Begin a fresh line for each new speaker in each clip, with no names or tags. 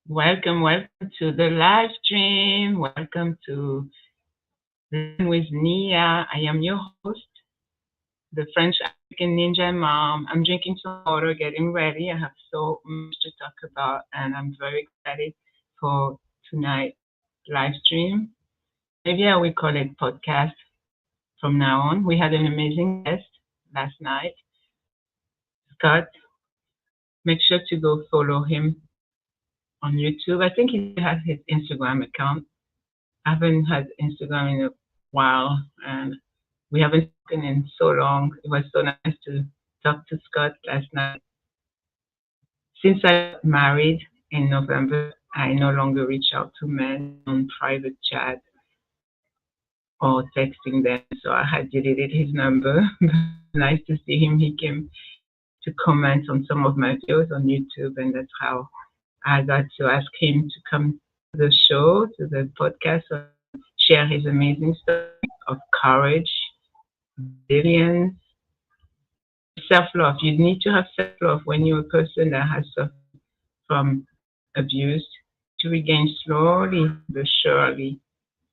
Welcome to the live stream. Welcome to Learn with Nia. I am your host, the French African Ninja Mom. I'm drinking some water, getting ready. I have so much to talk about, and I'm very excited for tonight's live stream. Maybe I will call it podcast from now on. We had an amazing guest last night, Scott. Make sure to go follow him on YouTube. I think he has his Instagram account. I haven't had Instagram in a while, and we haven't spoken in so long. It was so nice to talk to Scott last night. Since I got married in November, I no longer reach out to men on private chat or texting them, so I had deleted his number. Nice to see him. He came to comment on some of my videos on YouTube, and that's how I got to ask him to come to the show, to the podcast, share his amazing story of courage, resilience, self-love. You need to have self-love when you're a person that has suffered from abuse to regain slowly but surely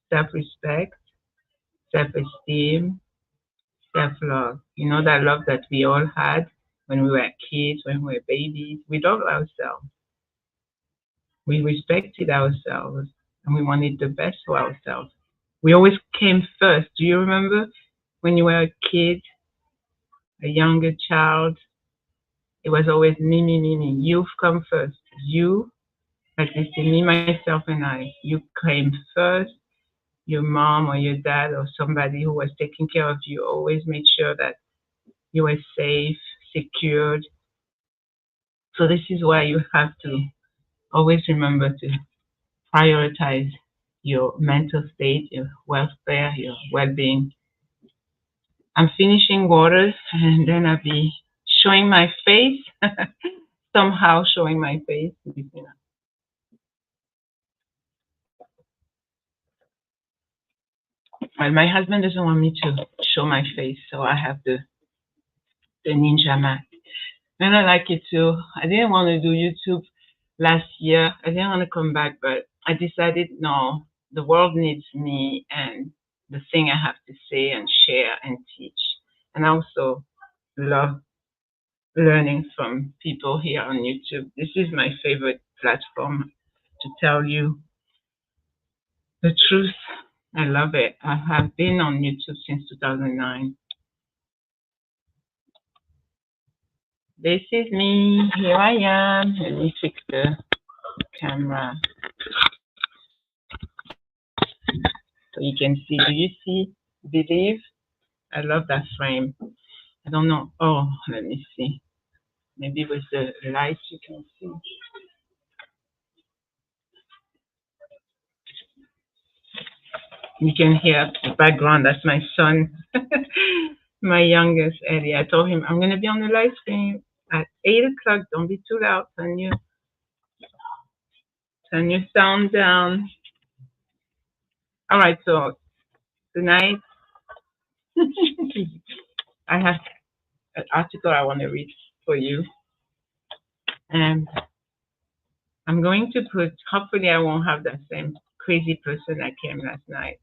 self-respect, self-esteem, self-love. You know that love that we all had when we were kids, when we were babies. We loved ourselves. We respected ourselves and we wanted the best for ourselves. We always came first. Do you remember when you were a kid, a younger child? It was always me, me, me, me. You've come first. You, like this, me, myself, and I. You came first. Your mom or your dad or somebody who was taking care of you always made sure that you were safe, secured. So this is why you have to always remember to prioritize your mental state, your welfare, your well-being. I'm finishing waters and then I'll be showing my face, somehow showing my face. Well, my husband doesn't want me to show my face, so I have the ninja mat. And I like it too. I didn't want to do YouTube last year. I didn't want to come back, but I decided no, the world needs me and the thing I have to say and share and teach. And I also love learning from people here on YouTube. This is my favorite platform to tell you the truth. I love it. I have been on YouTube since 2009. This is me. Here I am. Let me fix the camera so you can see. Do you see? Believe? I love that frame. I don't know. Oh, let me see. Maybe with the light you can see. You can hear the background. That's my son, my youngest Eddie. I told him I'm gonna be on the live stream at 8 o'clock. Don't be too loud. Turn your sound down. All right. So tonight I have an article I want to read for you, and I'm going to put. Hopefully, I won't have that same crazy person that came last night.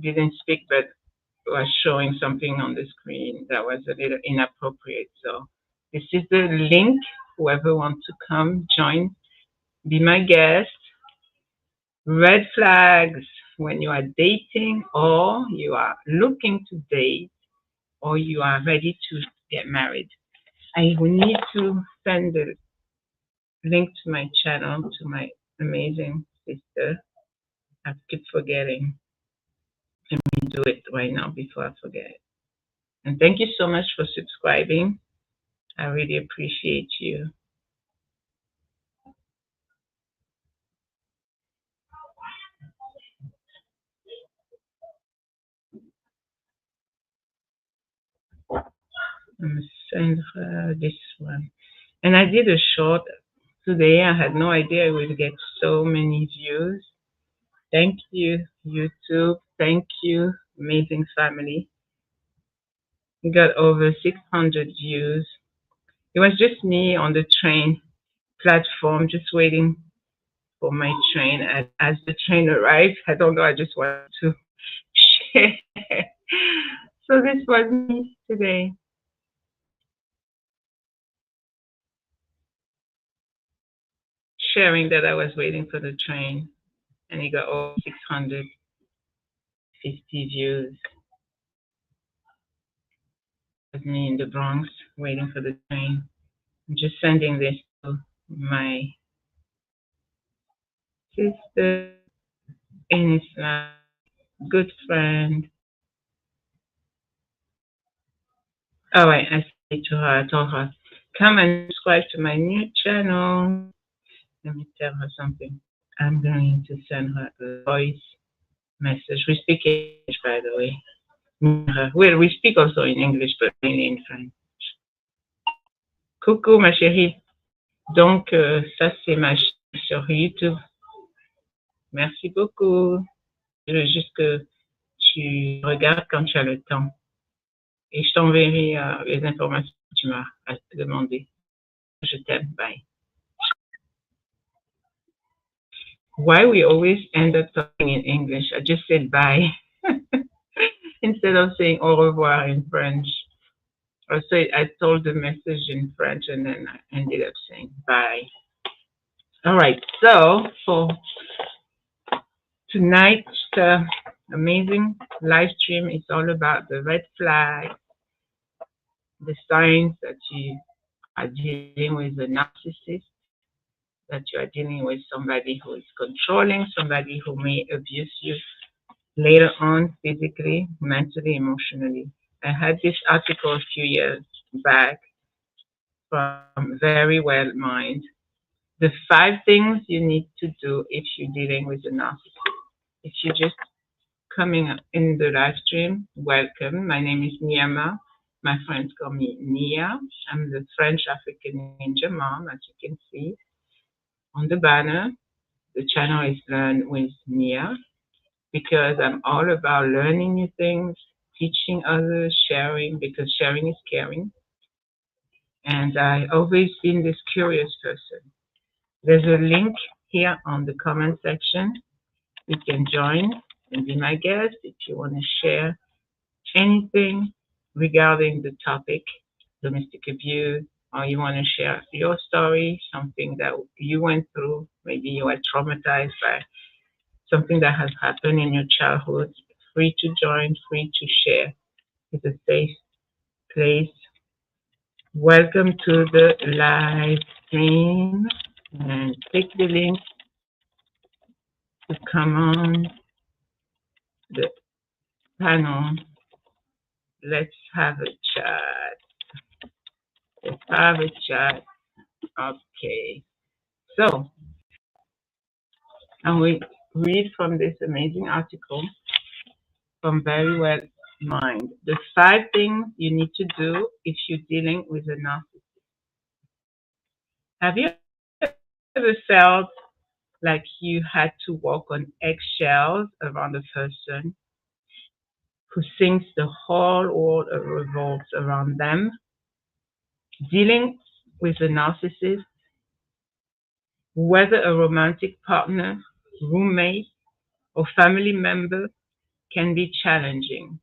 Didn't speak, but was showing something on the screen that was a little inappropriate. So this is the link. Whoever wants to come, join, be my guest. Red flags when you are dating or you are looking to date or you are ready to get married. I will need to send the link to my channel to my amazing sister. I keep forgetting. Let me do it right now before I forget. And thank you so much for subscribing. I really appreciate you. I'm gonna send her this one. And I did a short today. I had no idea I would get so many views. Thank you, YouTube. Thank you, amazing family. We got over 600 views. It was just me on the train platform, just waiting for my train. And as the train arrived, I don't know, I just wanted to share. So this was me today. Sharing that I was waiting for the train and it got over 650 views. It was me in the Bronx waiting for the train. I'm just sending this to my sister in Islam, good friend. Oh, wait, I said to her, I told her, come and subscribe to my new channel. Let me tell her something. I'm going to send her a voice message. We speak English, by the way. Well, we speak also in English, but mainly in French. Coucou, ma chérie. Donc, ça, c'est ma chaîne sur YouTube. Merci beaucoup. Je veux juste que tu regardes quand tu as le temps. Et je t'enverrai les informations que tu m'as demandé. Je t'aime. Bye. Why we always end up talking in English? I just said bye instead of saying au revoir in French. So I told the message in French and then I ended up saying bye. All right. So for tonight's amazing live stream, it's all about the red flag, the signs that you are dealing with a narcissist, that you are dealing with somebody who is controlling, somebody who may abuse you later on, physically, mentally, emotionally. I had this article a few years back from Very Well Mind. The 5 things you need to do if you're dealing with a narcissist. If you're just coming in the live stream, welcome. My name is Niama. My friends call me Nia. I'm the French African Ninja Mom, as you can see on the banner. The channel is Learn with Nia because I'm all about learning new things, teaching others, sharing, because sharing is caring. And I've always been this curious person. There's a link here on the comment section. You can join and be my guest if you want to share anything regarding the topic, domestic abuse, or you want to share your story, something that you went through. Maybe you were traumatized by something that has happened in your childhood. Free to join, free to share. It's a safe place. Welcome to the live stream and click the link to come on the panel. Let's have a chat. Let's have a chat. Okay. So, and we read from this amazing article from Very Well Mind. The 5 things you need to do if you're dealing with a narcissist. Have you ever felt like you had to walk on eggshells around a person who thinks the whole world revolves around them? Dealing with a narcissist, whether a romantic partner, roommate, or family member, can be challenging.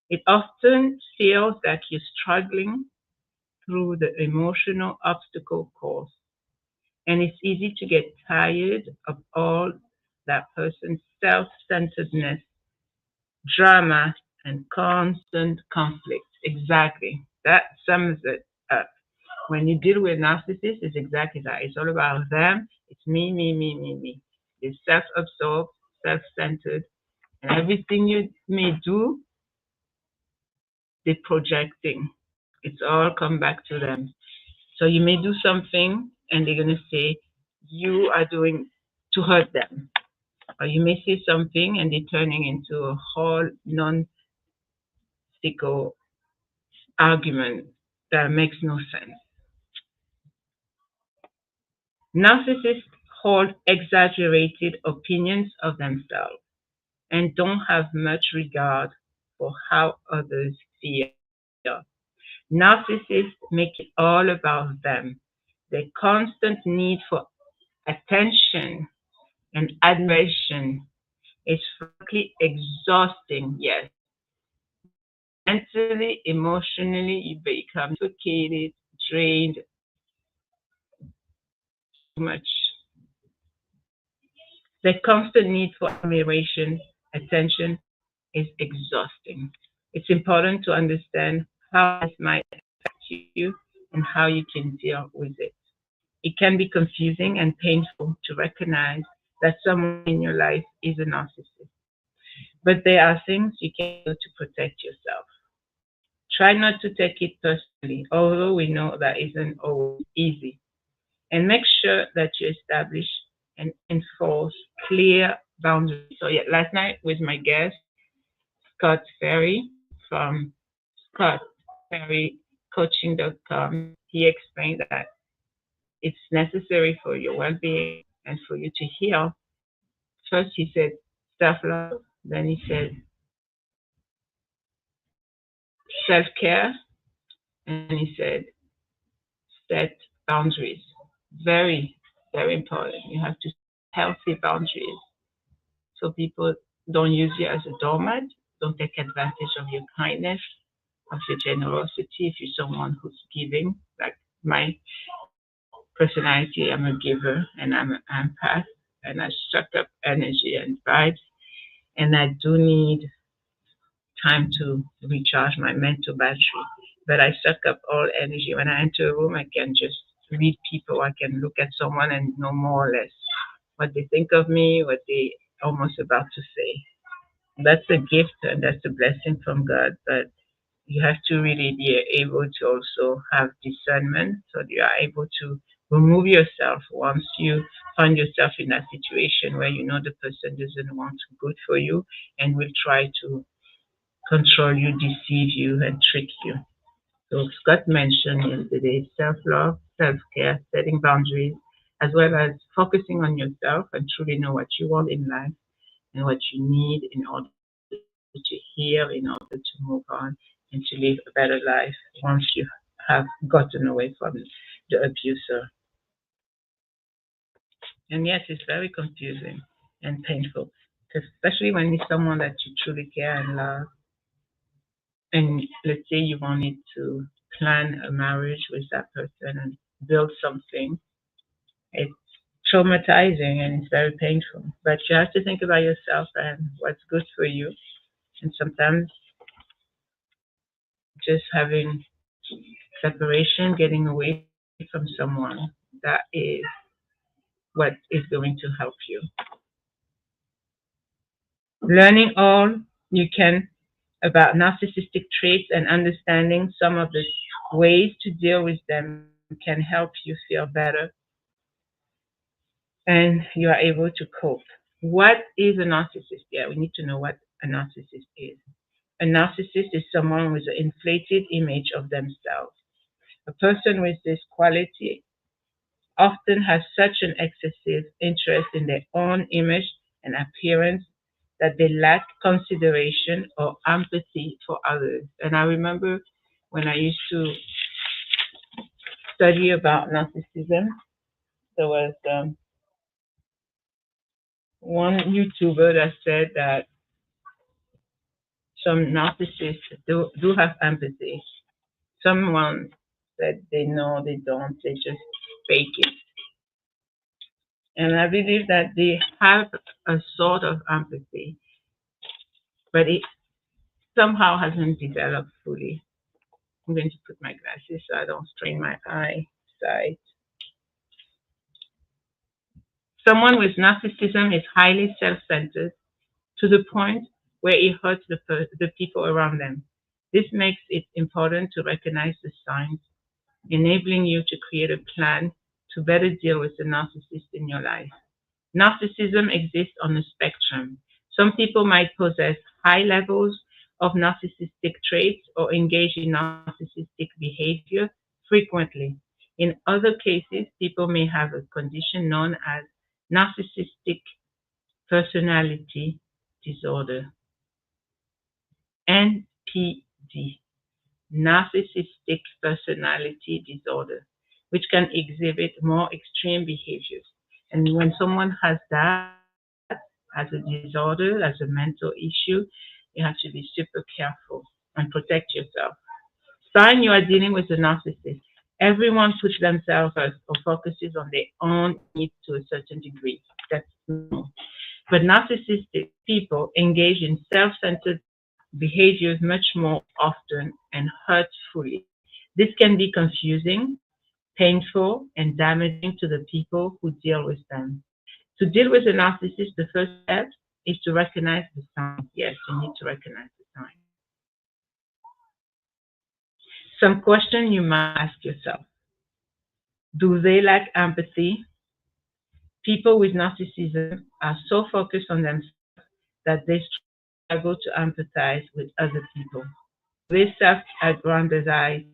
It often feels like you're struggling through the emotional obstacle course, and it's easy to get tired of all that person's self-centeredness, drama, and constant conflict. Exactly. That sums it up. When you deal with narcissists, it's exactly that. It's all about them. It's me, me, me, me, me. They're self-absorbed, self-centered, and everything you may do, they're projecting. It's all come back to them. So you may do something, and they're gonna say you are doing to hurt them, or you may say something, and they're turning into a whole non-stickle argument that makes no sense. Narcissists hold exaggerated opinions of themselves and don't have much regard for how others feel. Narcissists make it all about them. Their constant need for attention, and admiration is frankly exhausting. Yes, mentally, emotionally, you become suffocated, drained, too much. The constant need for admiration, attention is exhausting. It's important to understand how this might affect you and how you can deal with it. It can be confusing and painful to recognize that someone in your life is a narcissist, but there are things you can do to protect yourself. Try not to take it personally, although we know that isn't always easy. And make sure that you establish and enforce clear boundaries. So yeah, last night with my guest, Scott Ferry from Scott Ferry Coaching.com, he explained that it's necessary for your well-being and for you to heal. First, he said self-love. Then he said self-care, and he said set boundaries. Very, very important. You have to set healthy boundaries so people don't use you as a doormat, don't take advantage of your kindness, of your generosity. If you're someone who's giving, like my personality, I'm a giver and I'm an empath, and I suck up energy and vibes, and I do need time to recharge my mental battery. But I suck up all energy. When I enter a room, I can just read people. I can look at someone and know more or less what they think of me, what they almost about to say. That's a gift and that's a blessing from God. But you have to really be able to also have discernment so that you are able to remove yourself once you find yourself in that situation where you know the person doesn't want good for you and will try to control you, deceive you, and trick you. So Scott mentioned yesterday self-love, self-care, setting boundaries, as well as focusing on yourself and truly know what you want in life and what you need in order to heal, in order to move on and to live a better life once you have gotten away from the abuser. And yes, it's very confusing and painful, especially when it's someone that you truly care and love. And let's say you wanted to plan a marriage with that person and build something. It's traumatizing and it's very painful. But you have to think about yourself and what's good for you. And sometimes just having separation, getting away from someone, that is what is going to help you. Learning all you can about narcissistic traits and understanding some of the ways to deal with them can help you feel better and you are able to cope. What is a narcissist? Yeah, we need to know what a narcissist is. A narcissist is someone with an inflated image of themselves. A person with this quality often has such an excessive interest in their own image and appearance that they lack consideration or empathy for others. And I remember when I used to study about narcissism, there was one YouTuber that said that some narcissists do have empathy. Someone said they know they don't, they just fake it. And I believe that they have a sort of empathy, but it somehow hasn't developed fully. I'm going to put my glasses so I don't strain my eyesight. Someone with narcissism is highly self-centered to the point where it hurts the people around them. This makes it important to recognize the signs, enabling you to create a plan to better deal with the narcissist in your life. Narcissism exists on a spectrum. Some people might possess high levels of narcissistic traits or engage in narcissistic behavior frequently. In other cases, people may have a condition known as narcissistic personality disorder, NPD, narcissistic personality disorder, which can exhibit more extreme behaviors. And when someone has that as a disorder, as a mental issue, you have to be super careful and protect yourself. Sign you are dealing with a narcissist. Everyone puts themselves first or focuses on their own needs to a certain degree. That's normal. But narcissistic people engage in self-centered behaviors much more often and hurtfully. This can be confusing, painful, and damaging to the people who deal with them. To deal with a narcissist, the first step is to recognize the signs. Yes, you need to recognize the signs. Some question you might ask yourself. Do they lack empathy? People with narcissism are so focused on themselves that they struggle to empathize with other people. They self-aggrandize.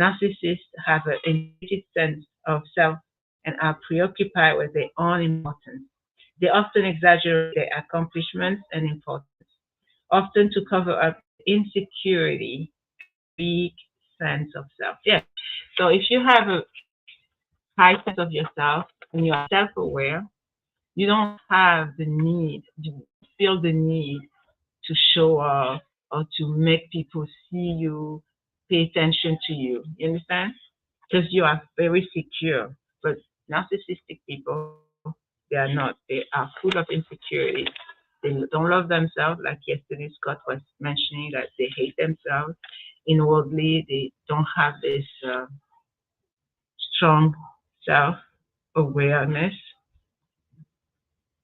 Narcissists have an inflated sense of self and are preoccupied with their own importance. They often exaggerate their accomplishments and importance, often to cover up insecurity and weak sense of self. Yes. So if you have a high sense of yourself and you are self-aware, you don't have the need, you feel the need to show off or to make people see you, pay attention to you. You understand? Because you are very secure. But narcissistic people, they are not. They are full of insecurity. They don't love themselves. Like yesterday, Scott was mentioning that they hate themselves inwardly. They don't have this strong self awareness,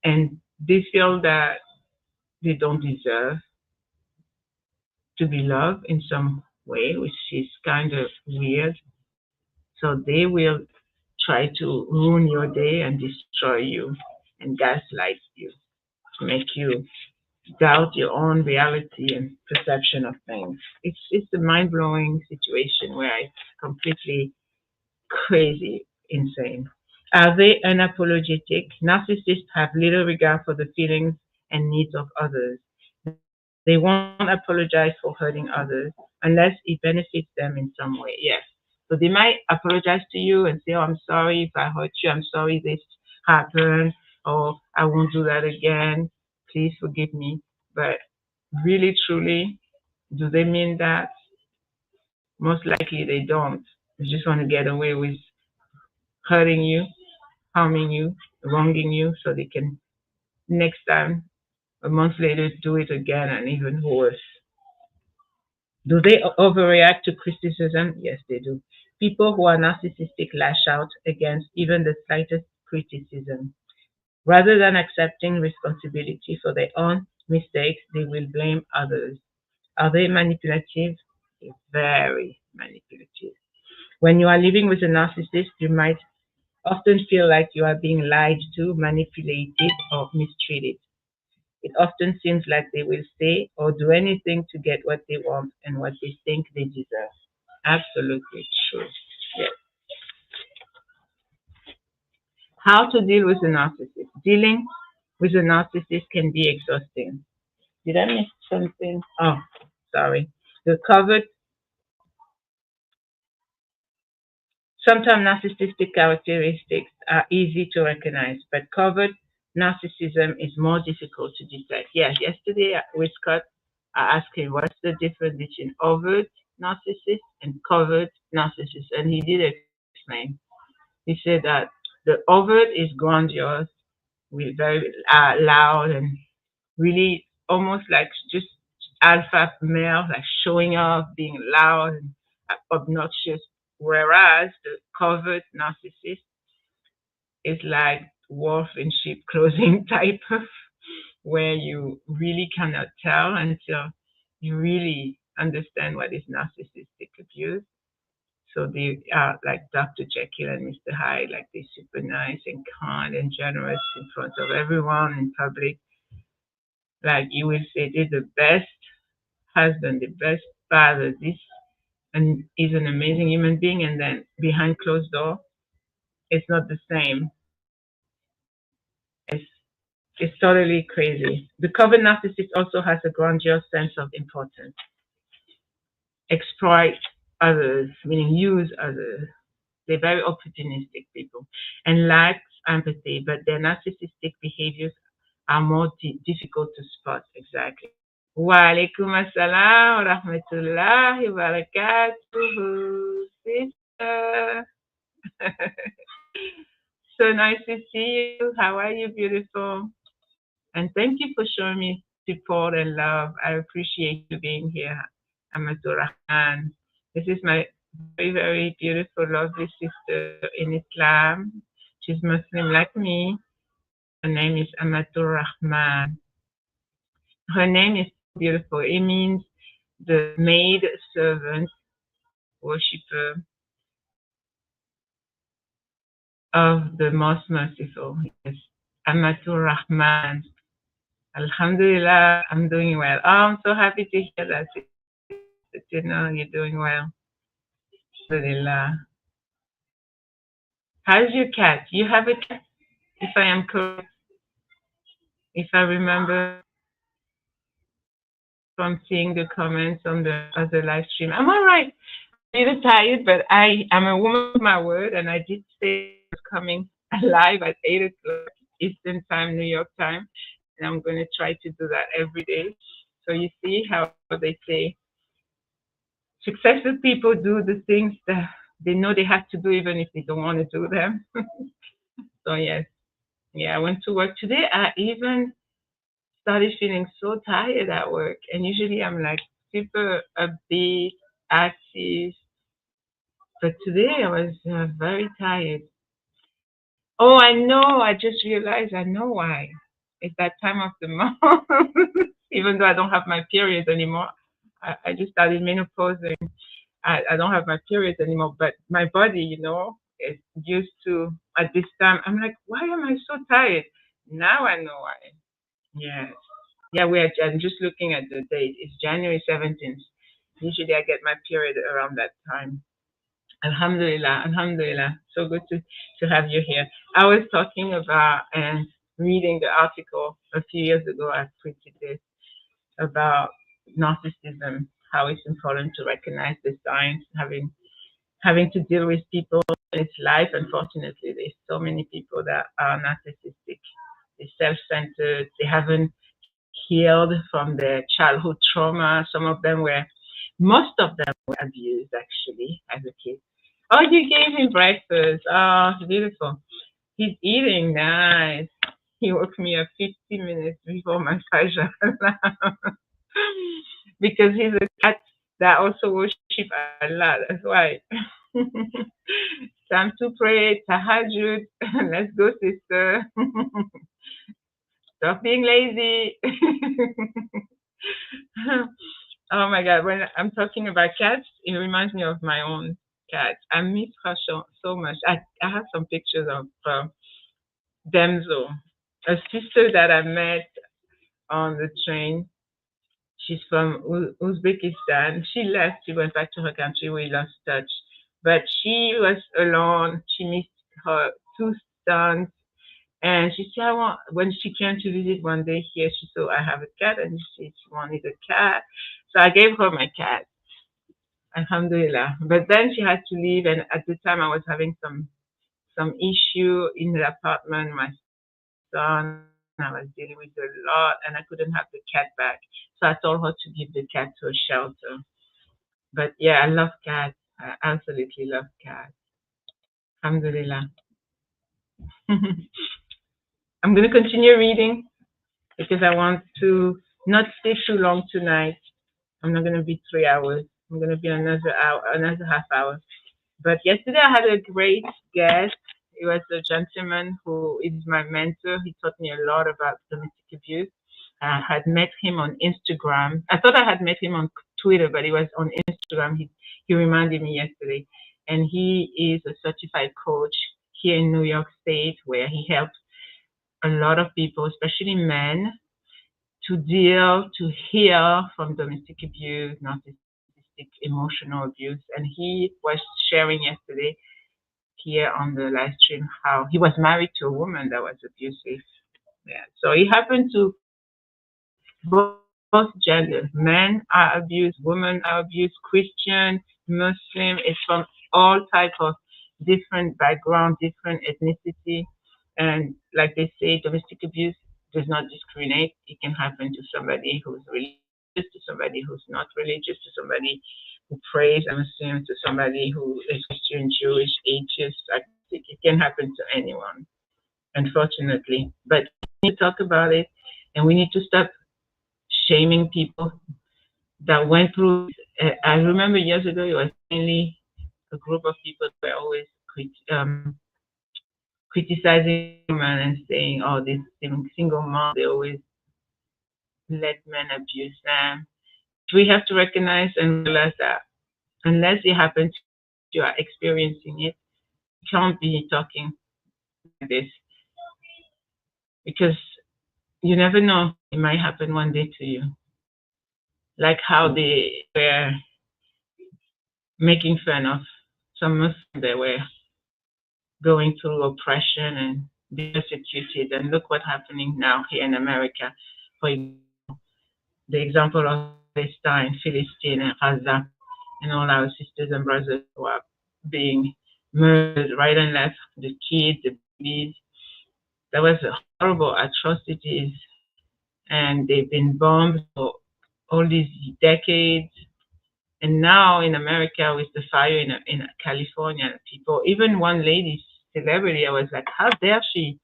and they feel that they don't deserve to be loved in some way, which is kind of weird. So they will try to ruin your day and destroy you and gaslight you to make you doubt your own reality and perception of things. It's a mind blowing situation where it's completely crazy, insane. Are they unapologetic? Narcissists have little regard for the feelings and needs of others. They won't apologize for hurting others unless it benefits them in some way. Yes. So they might apologize to you and say, "Oh, I'm sorry if I hurt you. I'm sorry this happened, or I won't do that again. Please forgive me." But really, truly, do they mean that? Most likely they don't. They just want to get away with hurting you, harming you, wronging you, so they can next time, a month later, do it again and even worse. Do they overreact to criticism? Yes, they do. People who are narcissistic lash out against even the slightest criticism. Rather than accepting responsibility for their own mistakes, they will blame others. Are they manipulative? Very manipulative. When you are living with a narcissist, you might often feel like you are being lied to, manipulated, or mistreated. It often seems like they will say or do anything to get what they want and what they think they deserve. Absolutely true. Yes. How to deal with a narcissist? Dealing with a narcissist can be exhausting. Did I miss something? Oh, sorry. The covert, sometimes narcissistic characteristics are easy to recognize, but covert narcissism is more difficult to detect. Yes, yesterday with Scott, I asked him what's the difference between overt narcissist and covert narcissist, and he did explain. He said that the overt is grandiose, with very loud and really almost like just alpha male, like showing off, being loud and obnoxious. Whereas the covert narcissist is like wolf in sheep clothing type of where you really cannot tell until you really understand what is narcissistic abuse. So they are like Dr. Jekyll and Mr. Hyde, like they're super nice and kind and generous in front of everyone in public. Like you will say they're the best husband, the best father. This and is an amazing human being, and then behind closed door, it's not the same. It's it's totally crazy. The covert narcissist also has a grandiose sense of importance, exploit others, meaning use others. They're very opportunistic people and lacks empathy, but their narcissistic behaviors are more difficult to spot. Exactly. Wa alaikum assalam wa rahmatullahi wa barakatuhu, sister. So nice to see you. How are you, beautiful? And thank you for showing me support and love. I appreciate you being here, Amatul Rahman. This is my very, very beautiful, lovely sister in Islam. She's Muslim like me. Her name is Amatul Rahman. Her name is beautiful. It means the maid servant worshipper of the most merciful. Yes, Amatul Rahman. Alhamdulillah, I'm doing well. Oh, I'm so happy to hear that. You know, you're doing well. Alhamdulillah. How's your cat? You have a cat, if I am correct, if I remember from seeing the comments on the other live stream. I'm all right. I'm a little tired, but I am a woman of my word, and I did say I was coming live at 8 o'clock Eastern Time, New York time, and I'm going to try to do that every day. So you see how they say successful people do the things that they know they have to do even if they don't want to do them. So yes, yeah, I went to work today. I even started feeling so tired at work, and usually I'm like super upbeat, active, but today I was very tired. Oh, I know. I just realized I know why. It's that time of the month. Even though I don't have my periods anymore, I just started menopausing. I don't have my periods anymore, but my body, is used to at this time. I'm like, why am I so tired? Now I know why. Yes. Yeah, I'm just looking at the date. It's January 17th. Usually I get my period around that time. Alhamdulillah, Alhamdulillah. So good to have you here. I was talking about and reading the article a few years ago. I tweeted this about narcissism, how it's important to recognize the signs, having to deal with people in its life. Unfortunately, there's so many people that are narcissistic. They're self-centered. They haven't healed from their childhood trauma. Most of them were abused actually as a kid. Oh, you gave him breakfast. Oh, beautiful. He's eating nice. He woke me up 50 minutes before my Fajr because he's a cat that also worship Allah. That's why. Time to pray, tahajjud. Let's go, sister. Stop being lazy. Oh my God, when I'm talking about cats, it reminds me of my own cat. I miss her so much. I have some pictures of Demzo, a sister that I met on the train. She's from Uzbekistan. She left, she went back to her country, we lost touch. But she was alone. She missed her two sons. And she said, when she came to visit one day here, she saw I have a cat and she wanted a cat. So I gave her my cat. Alhamdulillah. But then she had to leave, and at the time I was having some issue in the apartment. My son, I was dealing with a lot, and I couldn't have the cat back. So I told her to give the cat to a shelter. But yeah, I love cats. I absolutely love cats. Alhamdulillah. I'm going to continue reading because I want to not stay too long tonight. I'm not going to be 3 hours. I'm going to be another hour, another half hour. But yesterday I had a great guest. It was a gentleman who is my mentor. He taught me a lot about domestic abuse. I had met him on Instagram. I thought I had met him on Twitter, but it was on Instagram. He reminded me yesterday. And he is a certified coach here in New York State, where he helps a lot of people, especially men, to heal from domestic abuse, narcissistic, emotional abuse. And he was sharing yesterday here on the live stream how he was married to a woman that was abusive. Yeah. So it happened to both genders. Men are abused, women are abused, Christian, Muslim. It's from all type of different background, different ethnicity. And like they say, domestic abuse does not discriminate. It can happen to somebody who's religious, to somebody who's not religious, to somebody who prays, I'm assuming, to somebody who is Christian, Jewish, atheist, agnostic. It can happen to anyone, unfortunately. But we need to talk about it, and we need to stop shaming people that went through. I remember years ago, it was mainly a group of people that were always criticizing women and saying, "Oh, this single mom, they always let men abuse them." We have to recognize and realize that unless it happens, you are experiencing it. You can't be talking like this because you never know. It might happen one day to you. Like how they were making fun of some Muslims that were going through oppression and being persecuted. And look what's happening now here in America. For the example of Palestine, Philistine, and Gaza, and all our sisters and brothers who are being murdered right and left, the kids, the babies. That was horrible atrocities, and they've been bombed for all these decades. And now in America, with the fire in California, people, even one lady, celebrity, I was like, how dare she?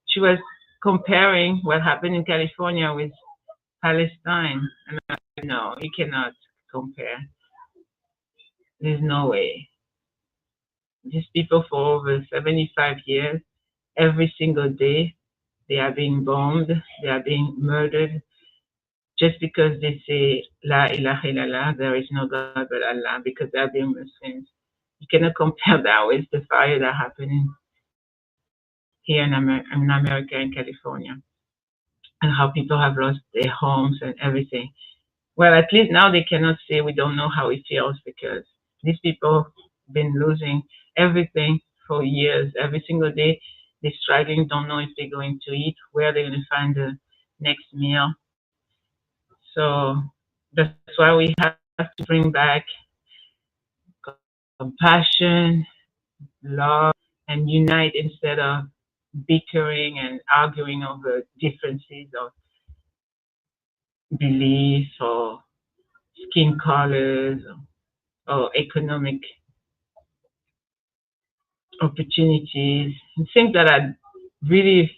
She was comparing what happened in California with Palestine. And I said, no, you cannot compare. There's no way. These people for over 75 years, every single day, they are being bombed, they are being murdered, just because they say, La ilaha illallah, there is no God but Allah, because they are being Muslims. You cannot compare that with the fire that happened here in America and California, and how people have lost their homes and everything. Well, at least now they cannot say we don't know how it feels, because these people have been losing everything for years. Every single day they're struggling, don't know if they're going to eat, where they're going to find the next meal. So that's why we have to bring back compassion, love, and unite instead of bickering and arguing over differences of beliefs or skin colors or economic opportunities, and things that are really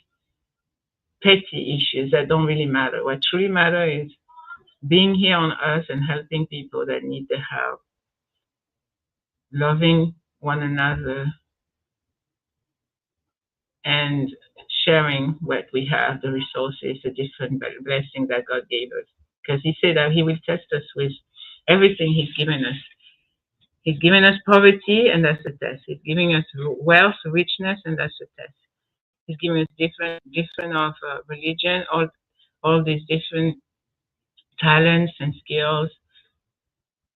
petty issues that don't really matter. What truly matters is being here on earth and helping people that need the help, loving one another, and sharing what we have, the resources, the different blessings that God gave us. Because He said that He will test us with everything He's given us. He's given us poverty, and that's a test. He's giving us wealth, richness, and that's a test. He's giving us different of religion, all these different talents and skills,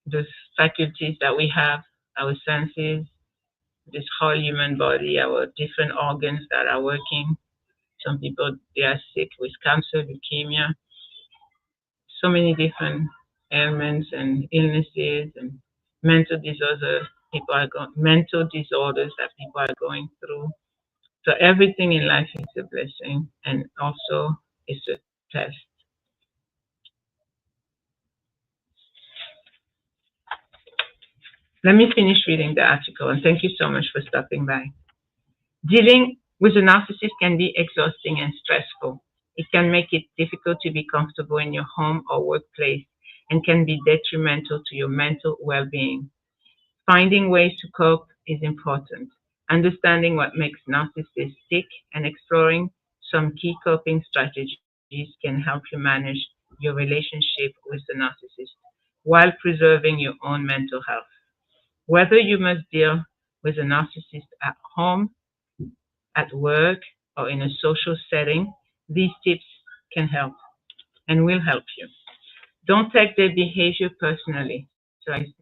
the faculties that we have, our senses, this whole human body, our different organs that are working. Some people, they are sick with cancer, leukemia, so many different ailments and illnesses and mental disorders. Mental disorders that people are going through. So everything in life is a blessing, and also it's a test. Let me finish reading the article, and thank you so much for stopping by. Dealing with a narcissist can be exhausting and stressful. It can make it difficult to be comfortable in your home or workplace, and can be detrimental to your mental well-being. Finding ways to cope is important. Understanding what makes narcissists tick and exploring some key coping strategies can help you manage your relationship with the narcissist while preserving your own mental health. Whether you must deal with a narcissist at home, at work, or in a social setting, these tips can help and will help you. Don't take their behavior personally. So it's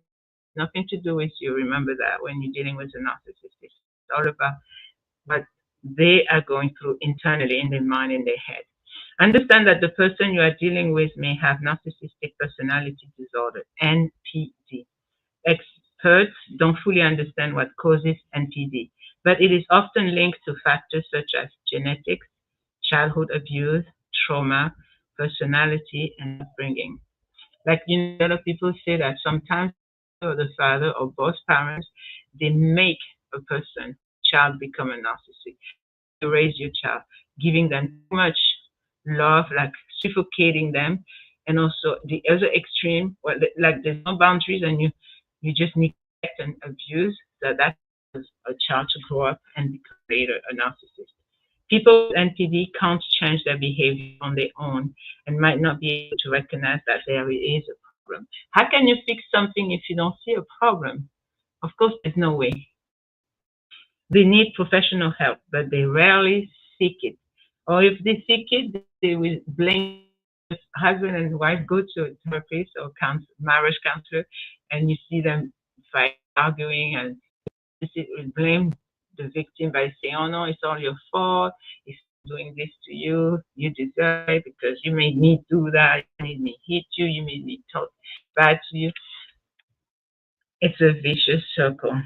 nothing to do with you. Remember that when you're dealing with a narcissist, it's all about what they are going through internally in their mind, in their head. Understand that the person you are dealing with may have narcissistic personality disorder, NPD. Experts don't fully understand what causes NPD, but it is often linked to factors such as genetics, childhood abuse, trauma, personality, and upbringing. Like, a lot of people say that sometimes the father or both parents, they make a person, child become a narcissist. You raise your child, giving them too much love, like suffocating them, and also the other extreme, well, like there's no boundaries, and you just neglect and abuse. So that causes a child to grow up and become later a narcissist. People with NPD can't change their behavior on their own and might not be able to recognize that there is a problem. How can you fix something if you don't see a problem? Of course, there's no way. They need professional help, but they rarely seek it. Or if they seek it, they will blame husband and wife go to a therapist or marriage counselor, and you see them fight, arguing, and will blame the victim by saying, "Oh no, it's all your fault. It's doing this to you. You deserve it because you made me do that. You made me hit you. You made me talk bad to you." It's a vicious circle.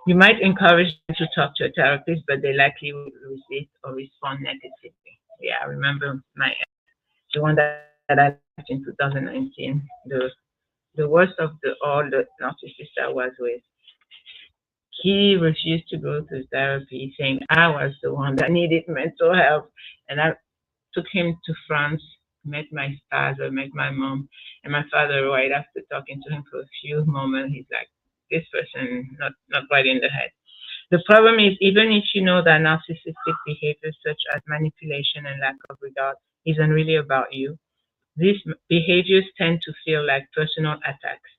You might encourage them to talk to a therapist, but they likely will resist or respond negatively. Yeah, I remember the one that I left in 2019, the worst of all the narcissists I was with. He refused to go to therapy, saying I was the one that needed mental health. And I took him to France, met my father, met my mom, and my father, right after talking to him for a few moments, he's like, this person not right in the head. The problem is, even if you know that narcissistic behaviors such as manipulation and lack of regard isn't really about you, these behaviors tend to feel like personal attacks.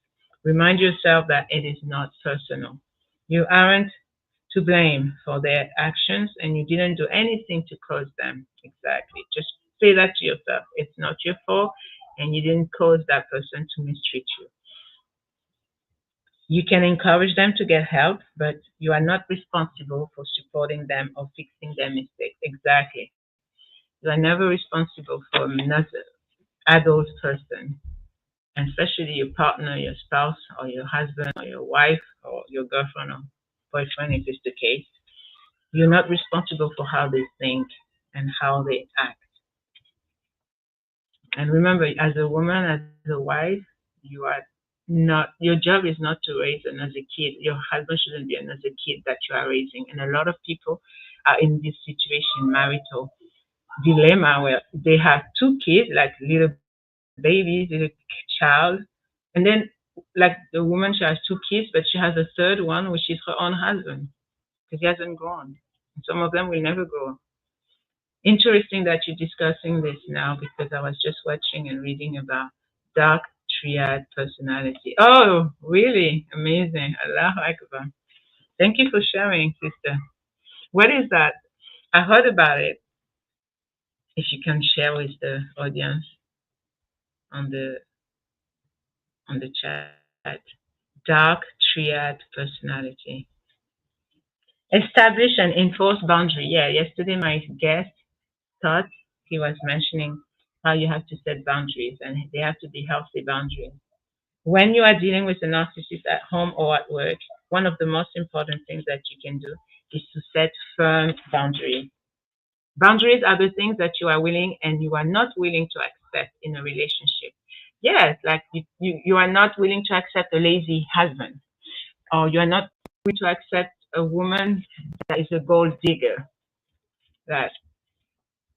Remind yourself that it is not personal. You aren't to blame for their actions and you didn't do anything to cause them. Exactly. Just say that to yourself. It's not your fault and you didn't cause that person to mistreat you. You can encourage them to get help, but you are not responsible for supporting them or fixing their mistakes. Exactly. You are never responsible for another adult person, and especially your partner, your spouse, or your husband, or your wife, or your girlfriend or boyfriend, if it's the case. You're not responsible for how they think and how they act. And remember, as a woman, as a wife, you are not, your job is not to raise another kid. Your husband shouldn't be another kid that you are raising. And a lot of people are in this situation, marital dilemma, where they have two kids, like little babies, little child. And then, like the woman, she has two kids, but she has a third one, which is her own husband, because he hasn't grown. And some of them will never grow. Interesting that you're discussing this now because I was just watching and reading about dark triad personality. Oh, really? Amazing. Allahu Akbar. Thank you for sharing, sister. What is that? I heard about it. If you can share with the audience on the chat. Dark triad personality. Establish and enforce boundary. Yeah, yesterday my guest thought he was mentioning how you have to set boundaries and they have to be healthy boundaries. When you are dealing with a narcissist at home or at work, one of the most important things that you can do is to set firm boundaries. Boundaries are the things that you are willing and you are not willing to accept in a relationship. Yes, like you are not willing to accept a lazy husband, or you are not willing to accept a woman that is a gold digger, that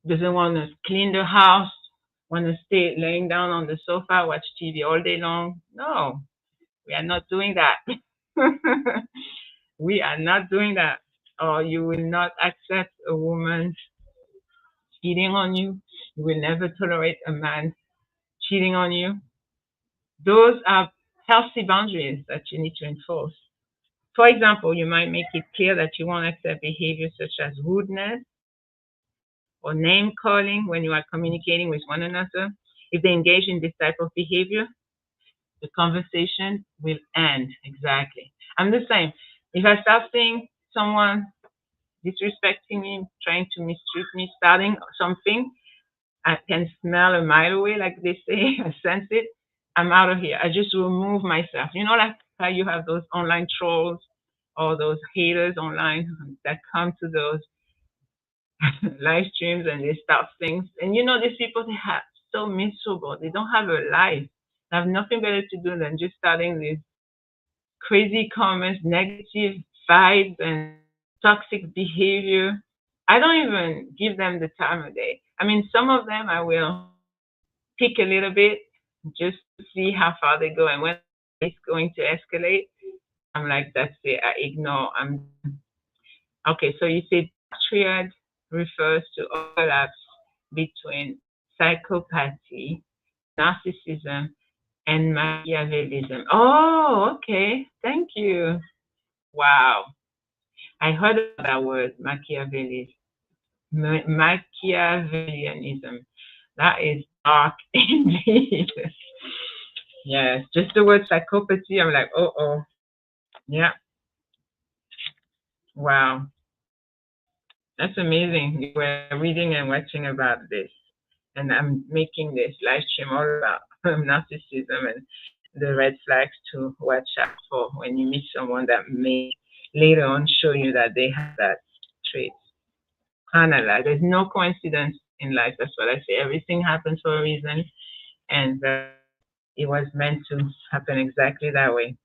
doesn't want to clean the house, want to stay laying down on the sofa, watch TV all day long. No, we are not doing that. We are not doing that. Or you will not accept a woman cheating on you. You will never tolerate a man cheating on you. Those are healthy boundaries that you need to enforce. For example, you might make it clear that you won't accept behaviors such as rudeness or name calling when you are communicating with one another. If they engage in this type of behavior, the conversation will end. Exactly. I'm the same. If I start seeing someone disrespecting me, trying to mistreat me, starting something, I can smell a mile away, like they say, I sense it. I'm out of here. I just remove myself. You know, like how you have those online trolls all those haters online that come to those live streams and they start things. And these people, they have so miserable. They don't have a life. They have nothing better to do than just starting these crazy comments, negative vibes, and toxic behavior. I don't even give them the time of day. I mean, some of them I will pick a little bit just to see how far they go. And when it's going to escalate, I'm like, that's it. I ignore. I'm okay. So you say triad refers to overlaps between psychopathy, narcissism, and Machiavellism. Oh, okay. Thank you. Wow. I heard of that word, Machiavellism. Machiavellianism. That is dark indeed. Yes, just the word psychopathy, I'm like, oh. Yeah. Wow. That's amazing. We're reading and watching about this. And I'm making this live stream all about narcissism and the red flags to watch out for when you meet someone that may later on show you that they have that trait. Subhanallah, there's no coincidence in life. That's what I say. Everything happens for a reason, and it was meant to happen exactly that way.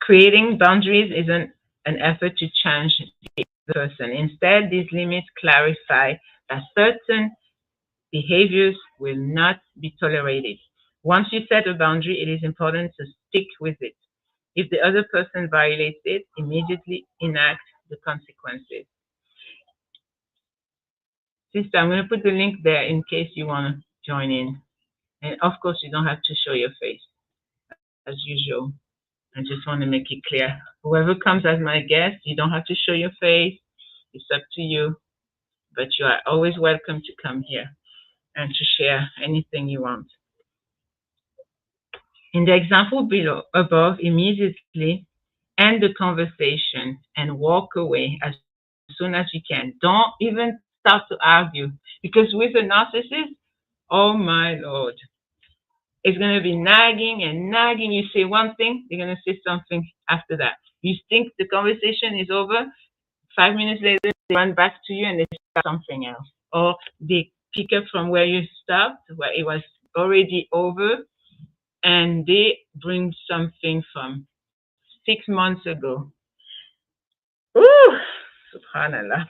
Creating boundaries isn't an effort to change the person. Instead, these limits clarify that certain behaviors will not be tolerated. Once you set a boundary, it is important to stick with it. If the other person violates it, immediately enact the consequences. Sister, I'm going to put the link there in case you want to join in. And of course, you don't have to show your face as usual. I just want to make it clear. Whoever comes as my guest, you don't have to show your face. It's up to you. But you are always welcome to come here and to share anything you want. In the example below, above, immediately end the conversation and walk away as soon as you can. Don't even start to argue because with a narcissist, oh my Lord, it's going to be nagging and nagging. You say one thing, they're going to say something after that. You think the conversation is over, 5 minutes later, they run back to you and they start something else. Or they pick up from where you stopped, where it was already over, and they bring something from 6 months ago. Ooh, subhanallah.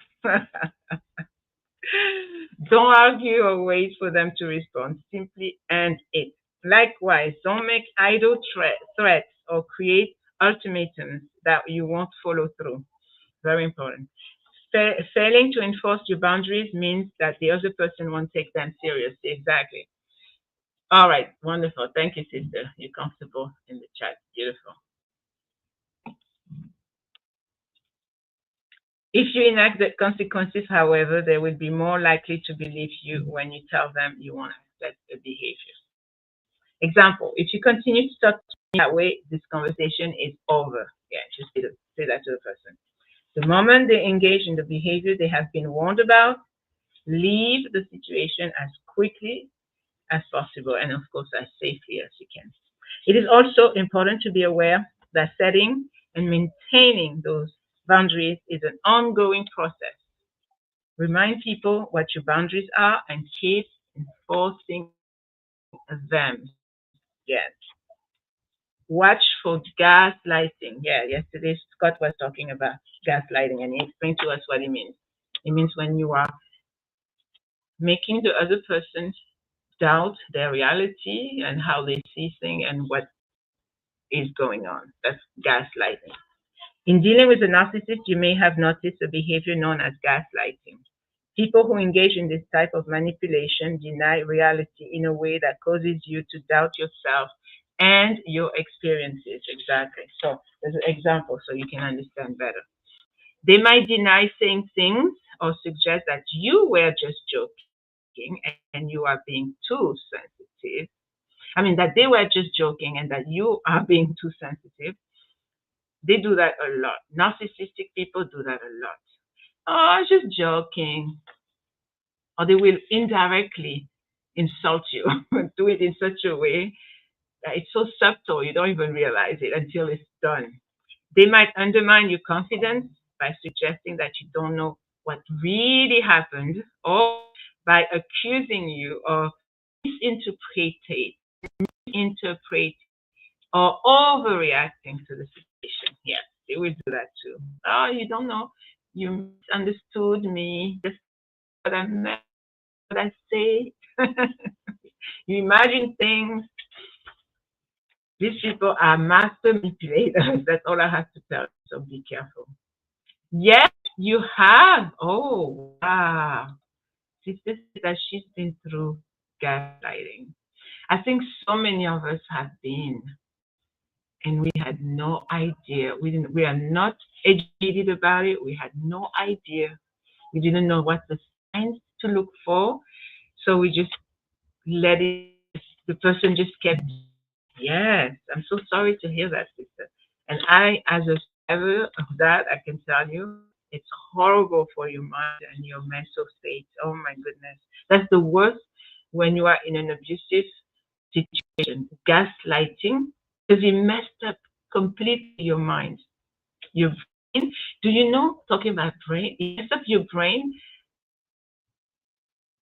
Don't argue or wait for them to respond. Simply end it. Likewise, don't make idle threats or create ultimatums that you won't follow through. Very important. Failing to enforce your boundaries means that the other person won't take them seriously. Exactly. All right. Wonderful. Thank you, sister. You're comfortable in the chat. Beautiful. If you enact the consequences, however, they will be more likely to believe you when you tell them you won't accept a behavior. Example, if you continue to talk that way, this conversation is over. Yeah, just say that to the person. The moment they engage in the behavior they have been warned about, leave the situation as quickly as possible and, of course, as safely as you can. It is also important to be aware that setting and maintaining those boundaries is an ongoing process. Remind people what your boundaries are and keep enforcing them. Yes. Watch for gaslighting. Yeah, yesterday Scott was talking about gaslighting and he explained to us what it means. It means when you are making the other person doubt their reality and how they see things and what is going on. That's gaslighting. In dealing with a narcissist, you may have noticed a behavior known as gaslighting. People who engage in this type of manipulation deny reality in a way that causes you to doubt yourself and your experiences. Exactly. So there's an example so you can understand better. They might deny saying things or suggest that you were just joking and you are being too sensitive. I mean, that they were just joking and that you are being too sensitive. They do that a lot. Narcissistic people do that a lot. Oh, just joking. Or they will indirectly insult you, do it in such a way It's so subtle, you don't even realize it until it's done. They might undermine your confidence by suggesting that you don't know what really happened, or by accusing you of misinterpreting, interpret, or overreacting to the situation. Yes, they will do that too. Oh, you don't know. You misunderstood me. That's what I meant. What I say. You imagine things. These people are master manipulators. That's all I have to tell you. So be careful. Yes, you have. Oh, wow. Sister said that she's been through gaslighting. I think so many of us have been, and we had no idea. We are not educated about it. We had no idea. We didn't know what the signs to look for. So we just let it, the person just kept. Yes, I'm so sorry to hear that, sister. And I, as a survivor of that, I can tell you, it's horrible for your mind and your mental state. Oh my goodness. That's the worst when you are in an abusive situation, gaslighting, because it messed up completely your mind. Your brain, do you know, talking about brain, it messed up your brain.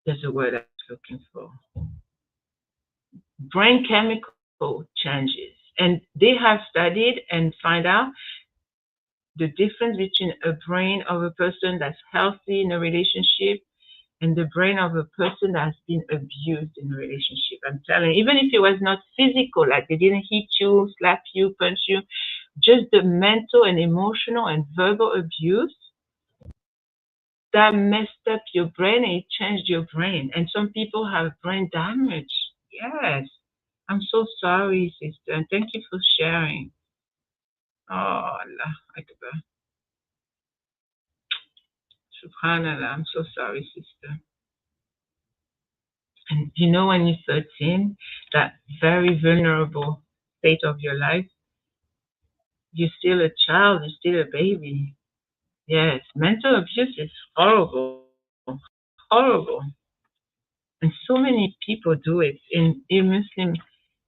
There's a word I was looking for. Brain chemical changes. And they have studied and find out the difference between a brain of a person that's healthy in a relationship and the brain of a person that's been abused in a relationship. I'm telling you, even if it was not physical, like they didn't hit you, slap you, punch you, just the mental and emotional and verbal abuse that messed up your brain and it changed your brain. And some people have brain damage. Yes. I'm so sorry, sister, and thank you for sharing. Oh, Allah Akbar. Subhanallah. I'm so sorry, sister. And you know, when you're 13, that very vulnerable state of your life, you're still a child, you're still a baby. Yes, mental abuse is horrible, horrible. And so many people do it in Muslim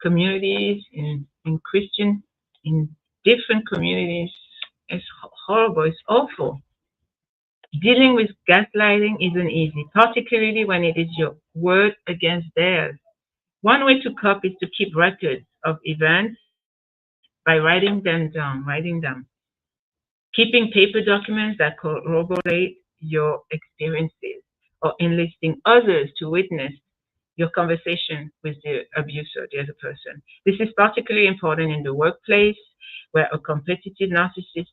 communities, in Christian, in different communities. It's horrible, it's awful. Dealing with gaslighting isn't easy, particularly when it is your word against theirs. One way to cope is to keep records of events by writing them down, keeping paper documents that corroborate your experiences, or enlisting others to witness your conversation with the abuser, the other person. This is particularly important in the workplace, where a competitive narcissist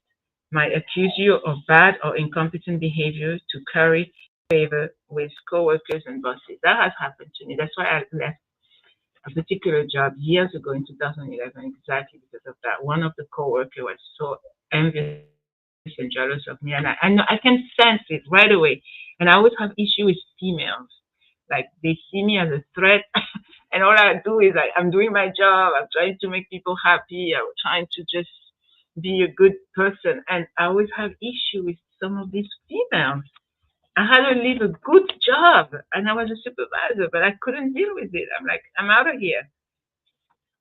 might accuse you of bad or incompetent behavior to curry favor with coworkers and bosses. That has happened to me. That's why I left a particular job years ago in 2011, exactly because of that. One of the coworkers was so envious and jealous of me, and I know I can sense it right away. And I always have issue with females, like they see me as a threat, and all I do is like I'm doing my job. I'm trying to make people happy. I'm trying to just be a good person, and I always have issue with some of these females. I had to leave a good job, and I was a supervisor, but I couldn't deal with it. I'm like, I'm out of here.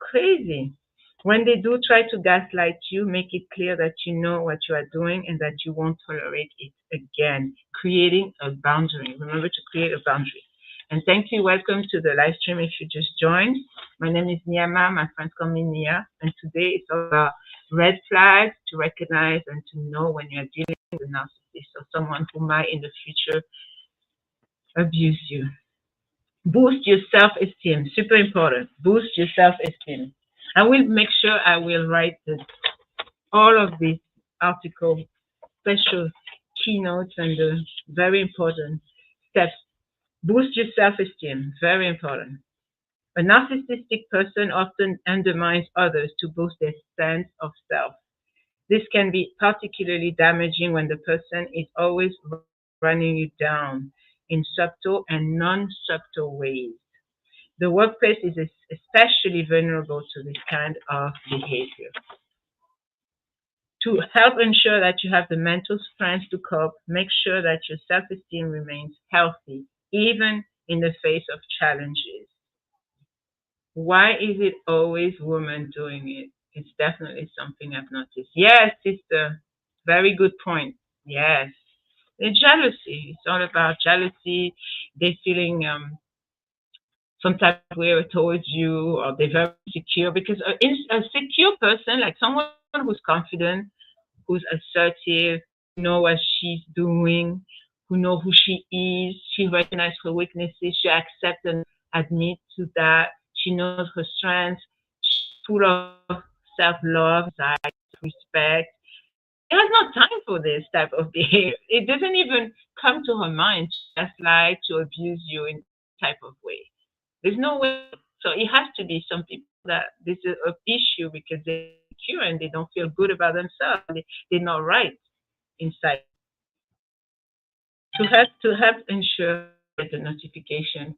Crazy. When they do try to gaslight you, make it clear that you know what you are doing and that you won't tolerate it again. Creating a boundary. Remember to create a boundary. And thank you. Welcome to the live stream if you just joined. My name is Niama. My friends call me Nia. And today it's all about red flags to recognize and to know when you're dealing with a narcissist or someone who might in the future abuse you. Boost your self-esteem. Super important. Boost your self-esteem. I will make sure I will write all of these article special keynotes and the very important steps. Boost your self-esteem. Very important. A narcissistic person often undermines others to boost their sense of self. This can be particularly damaging when the person is always running you down in subtle and non-subtle ways. The workplace is especially vulnerable to this kind of behavior. To help ensure that you have the mental strength to cope, make sure that your self-esteem remains healthy, even in the face of challenges. Why is it always women doing it? It's definitely something I've noticed. Yes, sister. Very good point. Yes. The jealousy. It's all about jealousy. They're feeling some type of way towards you, or they're very secure. Because a secure person, like someone who's confident, who's assertive, know what she's doing, who know who she is. She recognizes her weaknesses. She accepts and admits to that. She knows her strengths. She's full of self-love, respect. She has no time for this type of behavior. It doesn't even come to her mind to gaslight, to abuse you in type of way. There's no way. So it has to be some people that this is an issue because they're insecure and they don't feel good about themselves. They're not right inside. To help ensure the notification,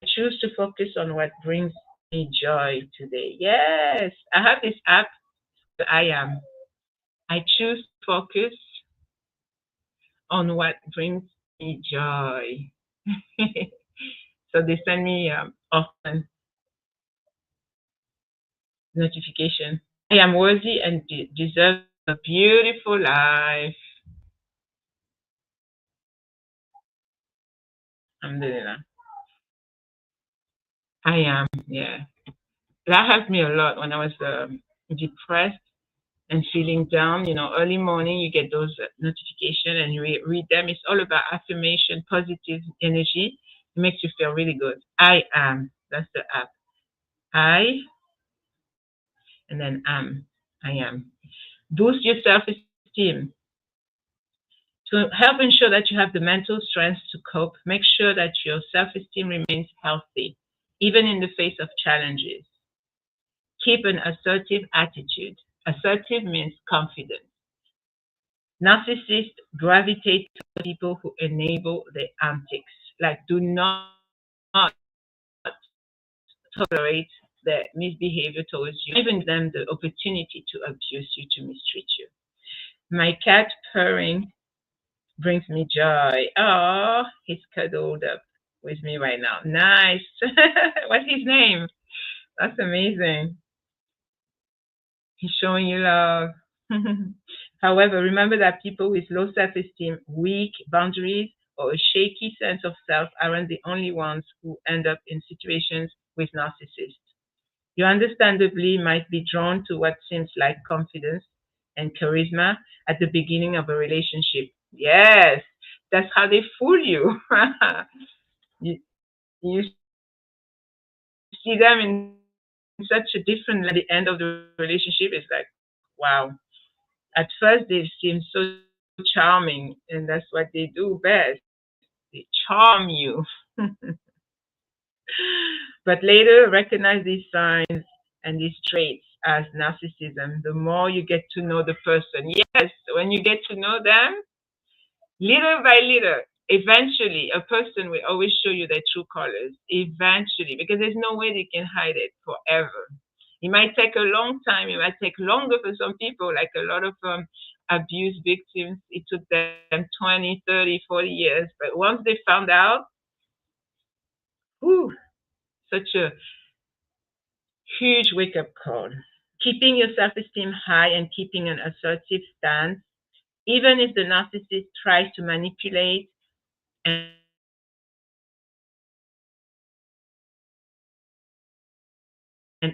choose to focus on what brings me joy today. Yes, I have this app. I am. I choose to focus on what brings me joy. So they send me often notification. I am worthy and deserve a beautiful life. Alhamdulillah. I am, yeah. That helped me a lot when I was depressed and feeling down. Early morning, you get those notifications and you read them. It's all about affirmation, positive energy. It makes you feel really good. I am. That's the app. I, and then am. I am. Boost your self esteem. To help ensure that you have the mental strength to cope, make sure that your self esteem remains healthy, even in the face of challenges. Keep an assertive attitude. Assertive means confident. Narcissists gravitate to people who enable their antics. Like, do not tolerate their misbehavior towards you, giving them the opportunity to abuse you, to mistreat you. My cat purring brings me joy. Oh, he's cuddled up with me right now. Nice. What's his name? That's amazing. He's showing you love. However, remember that people with low self esteem, weak boundaries, or a shaky sense of self aren't the only ones who end up in situations with narcissists. You understandably might be drawn to what seems like confidence and charisma at the beginning of a relationship. Yes, that's how they fool you. you, you see them in such a different light. At the end of the relationship, it's like, wow. At first, they seem so charming, and that's what they do best. They charm you. But later, recognize these signs and these traits as narcissism. The more you get to know the person, yes, when you get to know them, little by little, eventually, a person will always show you their true colors. Eventually, because there's no way they can hide it forever. It might take a long time. It might take longer for some people, like a lot of abuse victims. It took them 20, 30, 40 years. But once they found out, whew, such a huge wake up call. Keeping your self esteem high and keeping an assertive stance, even if the narcissist tries to manipulate and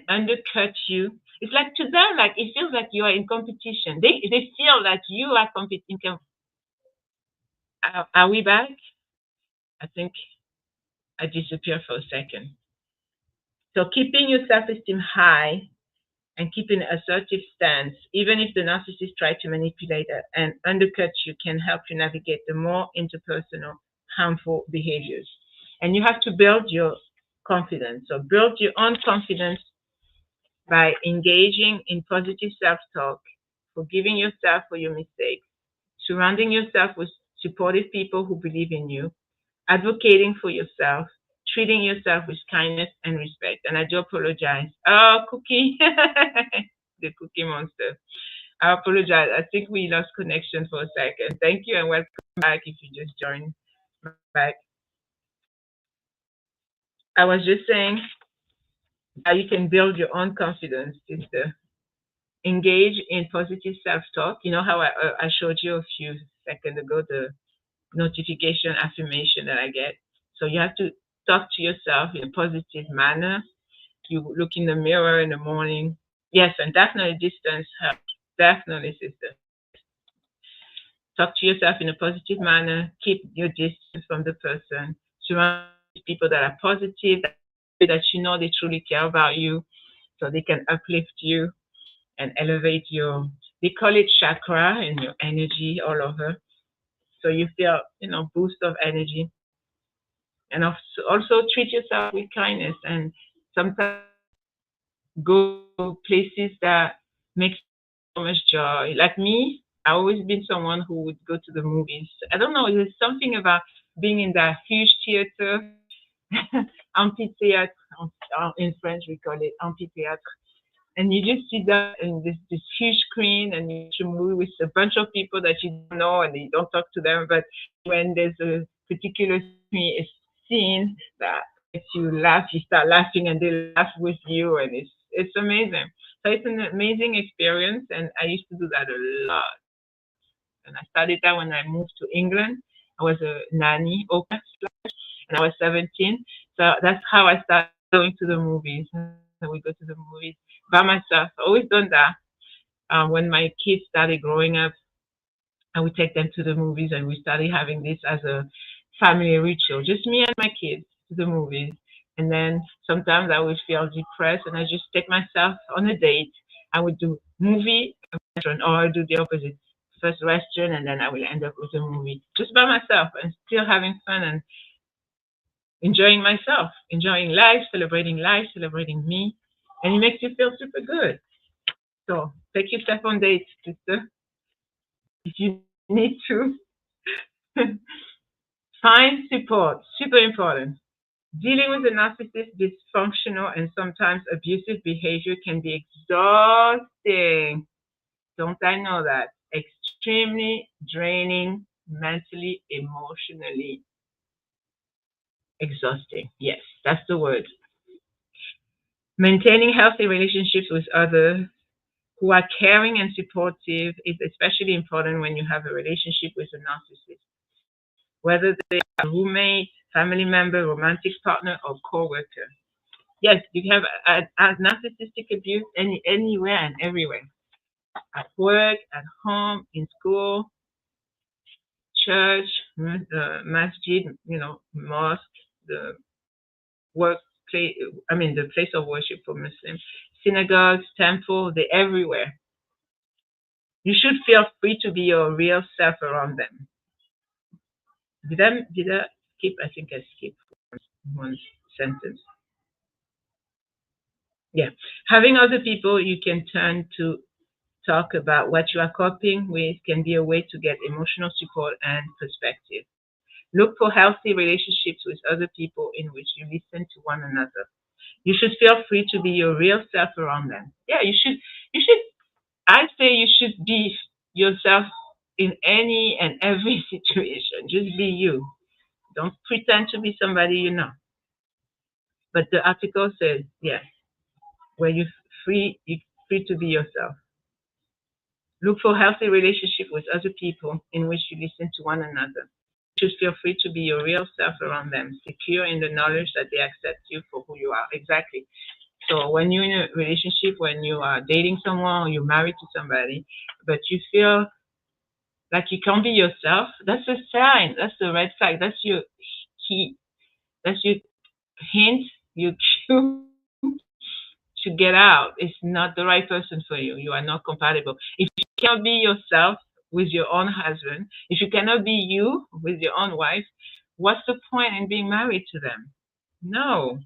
undercut you. It's like to them, like it feels like you are in competition. They feel that you are competing. Are we back? I think I disappeared for a second. So keeping your self-esteem high and keeping an assertive stance, even if the narcissist try to manipulate and undercut you, can help you navigate the more interpersonal harmful behaviors. And you have to build your confidence. So build your own confidence by engaging in positive self-talk, forgiving yourself for your mistakes, surrounding yourself with supportive people who believe in you, advocating for yourself, treating yourself with kindness and respect. And I do apologize. Oh, Cookie, the Cookie Monster. I apologize. I think we lost connection for a second. Thank you and welcome back if you just joined back. I was just saying How you can build your own confidence is the engage in positive self-talk. You know how I showed you a few seconds ago the notification affirmation that I get. So you have to talk to yourself in a positive manner. You look in the mirror in the morning. Yes, and definitely distance helps. Definitely, sister. Talk to yourself in a positive manner. Keep your distance from the person. Surround yourself with people that are positive, that you know they truly care about you, so they can uplift you and elevate your. They call it chakra and your energy all over. So you feel, boost of energy, and also treat yourself with kindness. And sometimes go places that makes so much joy. Like me, I always been someone who would go to the movies. I don't know, there's something about being in that huge theater, amphitheater, in French we call it amphitheater, and you just sit down in this huge screen and you watch a movie with a bunch of people that you don't know and you don't talk to them, but when there's a particular scene that makes you laugh, you start laughing and they laugh with you, and it's amazing. So it's an amazing experience, and I used to do that a lot. And I started that when I moved to England. I was a nanny, open, and I was 17. So that's how I started going to the movies. So we go to the movies by myself. I always done that. When my kids started growing up, I would take them to the movies, and we started having this as a family ritual. Just me and my kids to the movies. And then sometimes I would feel depressed, and I just take myself on a date. I would do movie, restaurant, or I do the opposite. First restaurant, and then I will end up with a movie just by myself and still having fun and enjoying myself, enjoying life, celebrating me, and it makes you feel super good. So take yourself on dates, sister, if you need to. Find support, super important. Dealing with a narcissist dysfunctional and sometimes abusive behavior can be exhausting. Don't I know that? Extremely draining, mentally, emotionally exhausting. Yes, that's the word. Maintaining healthy relationships with others who are caring and supportive is especially important when you have a relationship with a narcissist, whether they are a roommate, family member, romantic partner, or co-worker. Yes, you have a narcissistic abuse anywhere and everywhere. At work, at home, in school, church, masjid, mosque, the workplace, I mean, the place of worship for Muslims, synagogues, temple, they're everywhere. You should feel free to be your real self around them. Did I skip? I think I skipped one sentence. Yeah. Having other people you can turn to talk about what you are coping with can be a way to get emotional support and perspective. Look for healthy relationships with other people in which you listen to one another. You should feel free to be your real self around them. Yeah, you should I say you should be yourself in any and every situation. Just be you. Don't pretend to be somebody you're not. But the article says, yes, where you're free to be yourself. Look for healthy relationship with other people in which you listen to one another. You should feel free to be your real self around them, secure in the knowledge that they accept you for who you are. Exactly. So when you're in a relationship, when you are dating someone or you're married to somebody, but you feel like you can't be yourself, that's a sign. That's a red flag. That's your key. That's your hint. Your cue to get out. It's not the right person for you. You are not compatible. If you can't be yourself with your own husband, if you cannot be you with your own wife, what's the point in being married to them? No.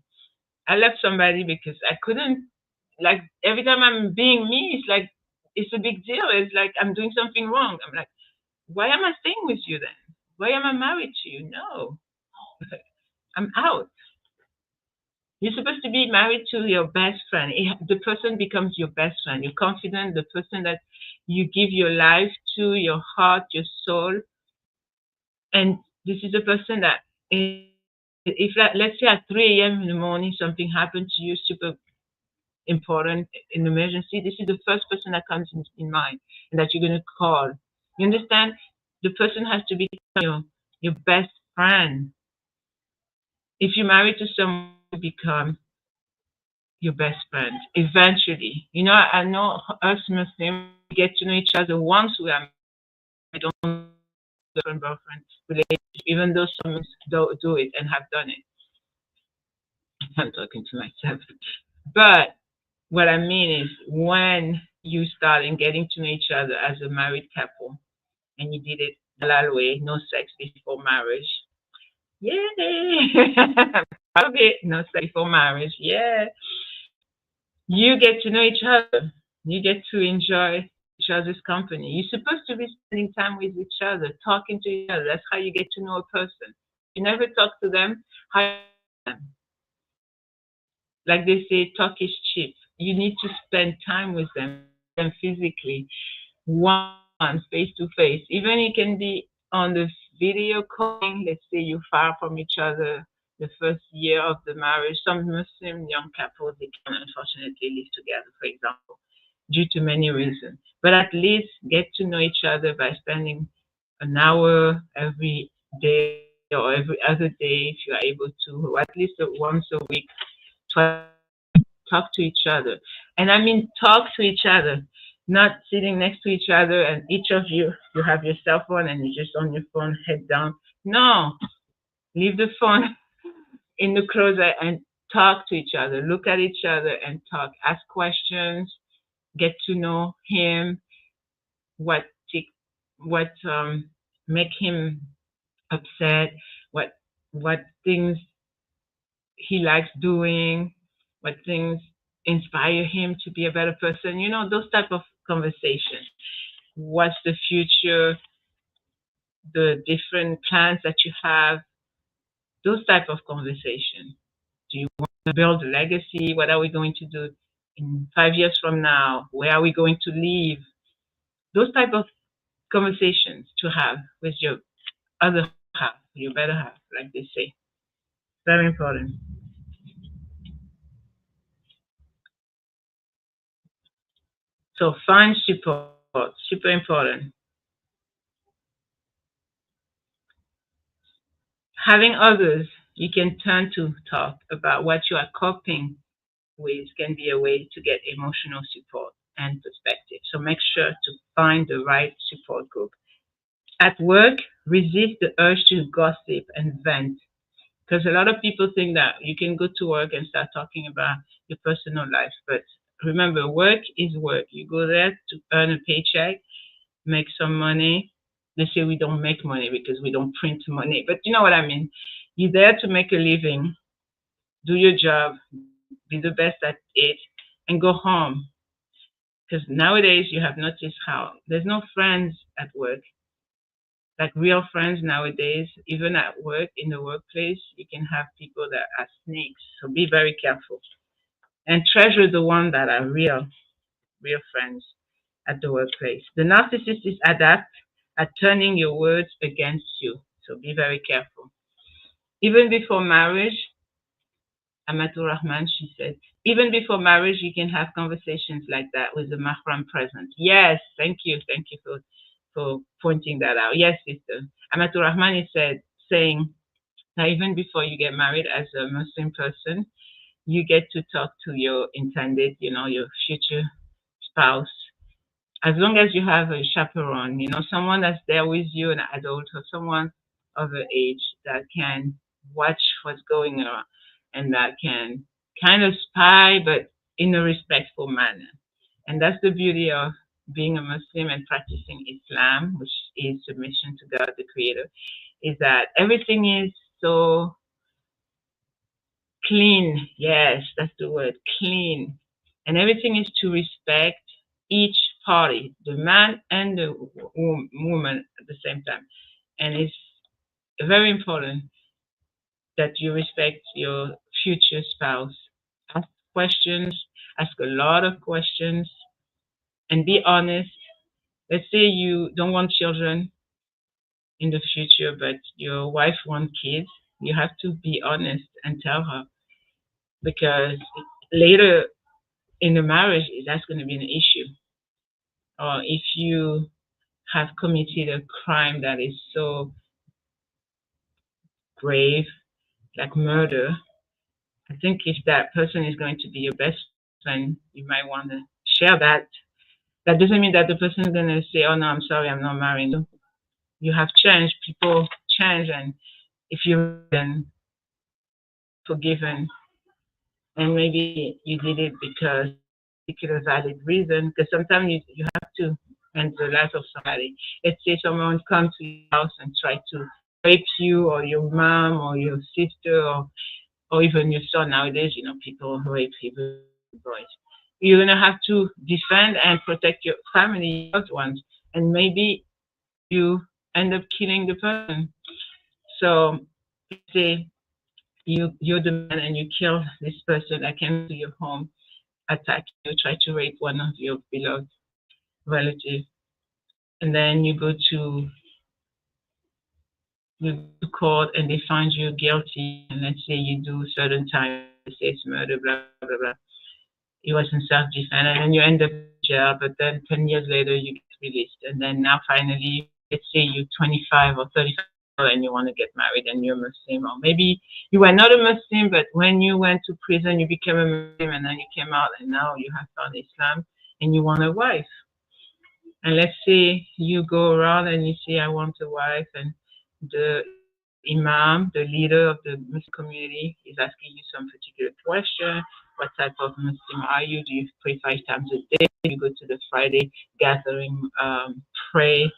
I left somebody because I couldn't, like, every time I'm being me, it's like, it's a big deal. It's like I'm doing something wrong. I'm like, why am I staying with you then? Why am I married to you? No. I'm out. You're supposed to be married to your best friend. The person becomes your best friend. You're confident, the person that you give your life to, your heart, your soul. And this is a person that, if let's say at 3 a.m. in the morning something happened to you, super. important in emergency, this is the first person that comes in mind and that you're going to call. You understand? The person has to be your best friend. If you're married to someone, you become your best friend eventually. I know us Muslims get to know each other once we are married. We don't girlfriend boyfriend relationship, even though some don't do it and have done it. I'm talking to myself. But what I mean is when you start and getting to know each other as a married couple and you did it halal way, no sex before marriage. Yay! Proud of it. No sex before marriage. Yeah. You get to know each other. You get to enjoy each other's company. You're supposed to be spending time with each other, talking to each other. That's how you get to know a person. You never talk to them, how you know them? Like they say, talk is cheap. You need to spend time with them physically, one face to face. Even it can be on the video calling. Let's say you're far from each other the first year of the marriage. Some Muslim young couples they can unfortunately live together, for example, due to many reasons. But at least get to know each other by spending an hour every day or every other day if you are able to, or at least once a week, twice talk to each other. And I mean talk to each other, not sitting next to each other and each of you have your cell phone and you're just on your phone head down. No, leave the phone in the closet and talk to each other. Look at each other and talk. Ask questions. Get to know him. What what make him upset. What what things he likes doing, what things inspire him to be a better person. Those type of conversations. What's the future, the different plans that you have, those type of conversations. Do you want to build a legacy? What are we going to do in 5 years from now? Where are we going to live? Those type of conversations to have with your other half, your better half, like they say. Very important. So find support, super important. Having others you can turn to talk about what you are coping with can be a way to get emotional support and perspective. So make sure to find the right support group. At work, resist the urge to gossip and vent because a lot of people think that you can go to work and start talking about your personal life. But remember, work is work. You go there to earn a paycheck, make some money. They say we don't make money because we don't print money, but you know what I mean. You're there to make a living, do your job, be the best at it, and go home. Because nowadays you have noticed how there's no friends at work, like real friends nowadays. Even at work, in the workplace, you can have people that are snakes. So be very careful and treasure the ones that are real friends at the workplace. The narcissist is adept at turning your words against you. So be very careful. Even before marriage, Amatul Rahman, she said, even before marriage, you can have conversations like that with the mahram present. Yes, thank you. Thank you for pointing that out. Yes, sister. Amatul Rahman is saying that even before you get married as a Muslim person, you get to talk to your intended, your future spouse. As long as you have a chaperone, someone that's there with you, an adult or someone of an age that can watch what's going on and that can kind of spy, but in a respectful manner. And that's the beauty of being a Muslim and practicing Islam, which is submission to God, the Creator, is that everything is so clean. Yes, that's the word, clean. And everything is to respect each party, the man and the woman at the same time. And it's very important that you respect your future spouse. Ask questions, ask a lot of questions, and be honest. Let's say you don't want children in the future, but your wife wants kids. You have to be honest and tell her because later in a marriage, that's going to be an issue. Or if you have committed a crime that is so grave, like murder, I think if that person is going to be your best friend, you might want to share that. That doesn't mean that the person is going to say, "Oh no, I'm sorry, I'm not married." You have changed. People change, and if you're then forgiven, and maybe you did it because particular valid reason, because sometimes you have to end the life of somebody. Let's say someone comes to your house and try to rape you or your mom or your sister or even your son. Nowadays, people rape people, boys. You're gonna have to defend and protect your family, loved ones, and maybe you end up killing the person. So, say you're the man and you kill this person that came to your home, attack you, try to rape one of your beloved relatives, and then you go to court and they find you guilty, and let's say you do certain time, say it's murder, blah blah blah. It was in self-defense, and then you end up in jail. But then 10 years later, you get released, and then now finally, let's say you're 25 or 35 and you want to get married, and you're Muslim, or maybe you were not a Muslim, but when you went to prison, you became a Muslim, and then you came out, and now you have found Islam, and you want a wife. And let's say you go around and you say, I want a wife, and the imam, the leader of the Muslim community, is asking you some particular question. What type of Muslim are you? Do you pray 5 times a day? Do you go to the Friday gathering, pray?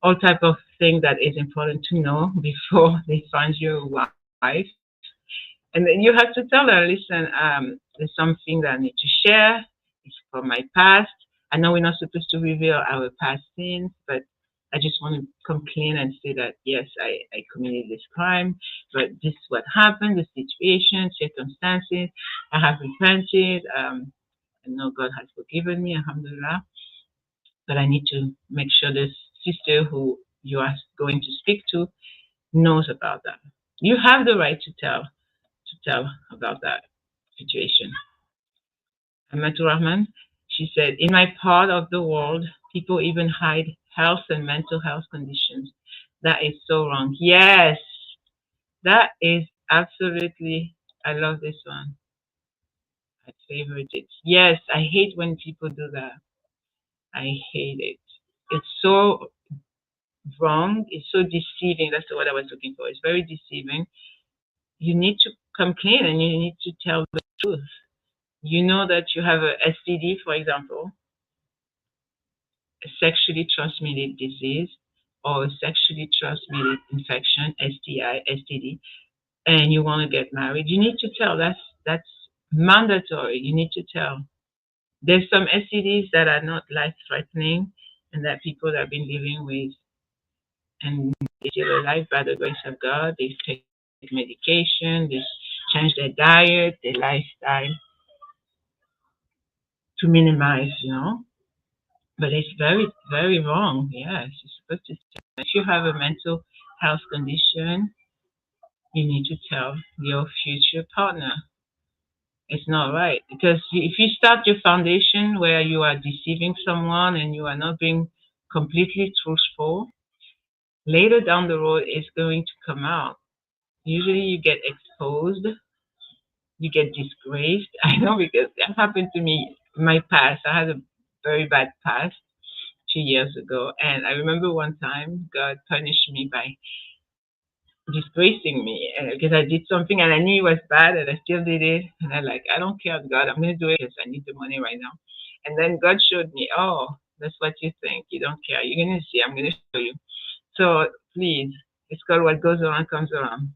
All type of things that is important to know before they find you a wife. And then you have to tell her, listen, there's something that I need to share. It's from my past. I know we're not supposed to reveal our past sins, but I just want to come clean and say that, yes, I committed this crime, but this is what happened, the situation, circumstances. I have repented. I know God has forgiven me, alhamdulillah, but I need to make sure this sister who you are going to speak to knows about that. You have the right to tell about that situation. Amatul Rahman, she said, in my part of the world, people even hide health and mental health conditions. That is so wrong. Yes, that is absolutely, I love this one. I favorite it. Yes, I hate when people do that. I hate it. It's so wrong. It's so deceiving. That's the word I was looking for. It's very deceiving. You need to come clean and you need to tell the truth. You know that you have a STD, for example, a sexually transmitted disease or a sexually transmitted infection, STI, STD, and you want to get married, you need to tell. That's mandatory. You need to tell. There's some STDs that are not life threatening and that people have been living with and they still alive by the grace of God. They take medication, they change their diet, their lifestyle to minimize. But it's very, very wrong. Yes, you're supposed to tell. If you have a mental health condition, you need to tell your future partner. It's not right because if you start your foundation where you are deceiving someone and you are not being completely truthful, later down the road it's going to come out. Usually you get exposed, you get disgraced. I know because that happened to me in my past. I had a very bad past 2 years ago. And I remember one time God punished me by disgracing me because I did something and I knew it was bad and I still did it. And I don't care, God, I'm going to do it because I need the money right now. And then God showed me, oh, that's what you think. You don't care. You're going to see. I'm going to show you. So please, it's called what goes around comes around.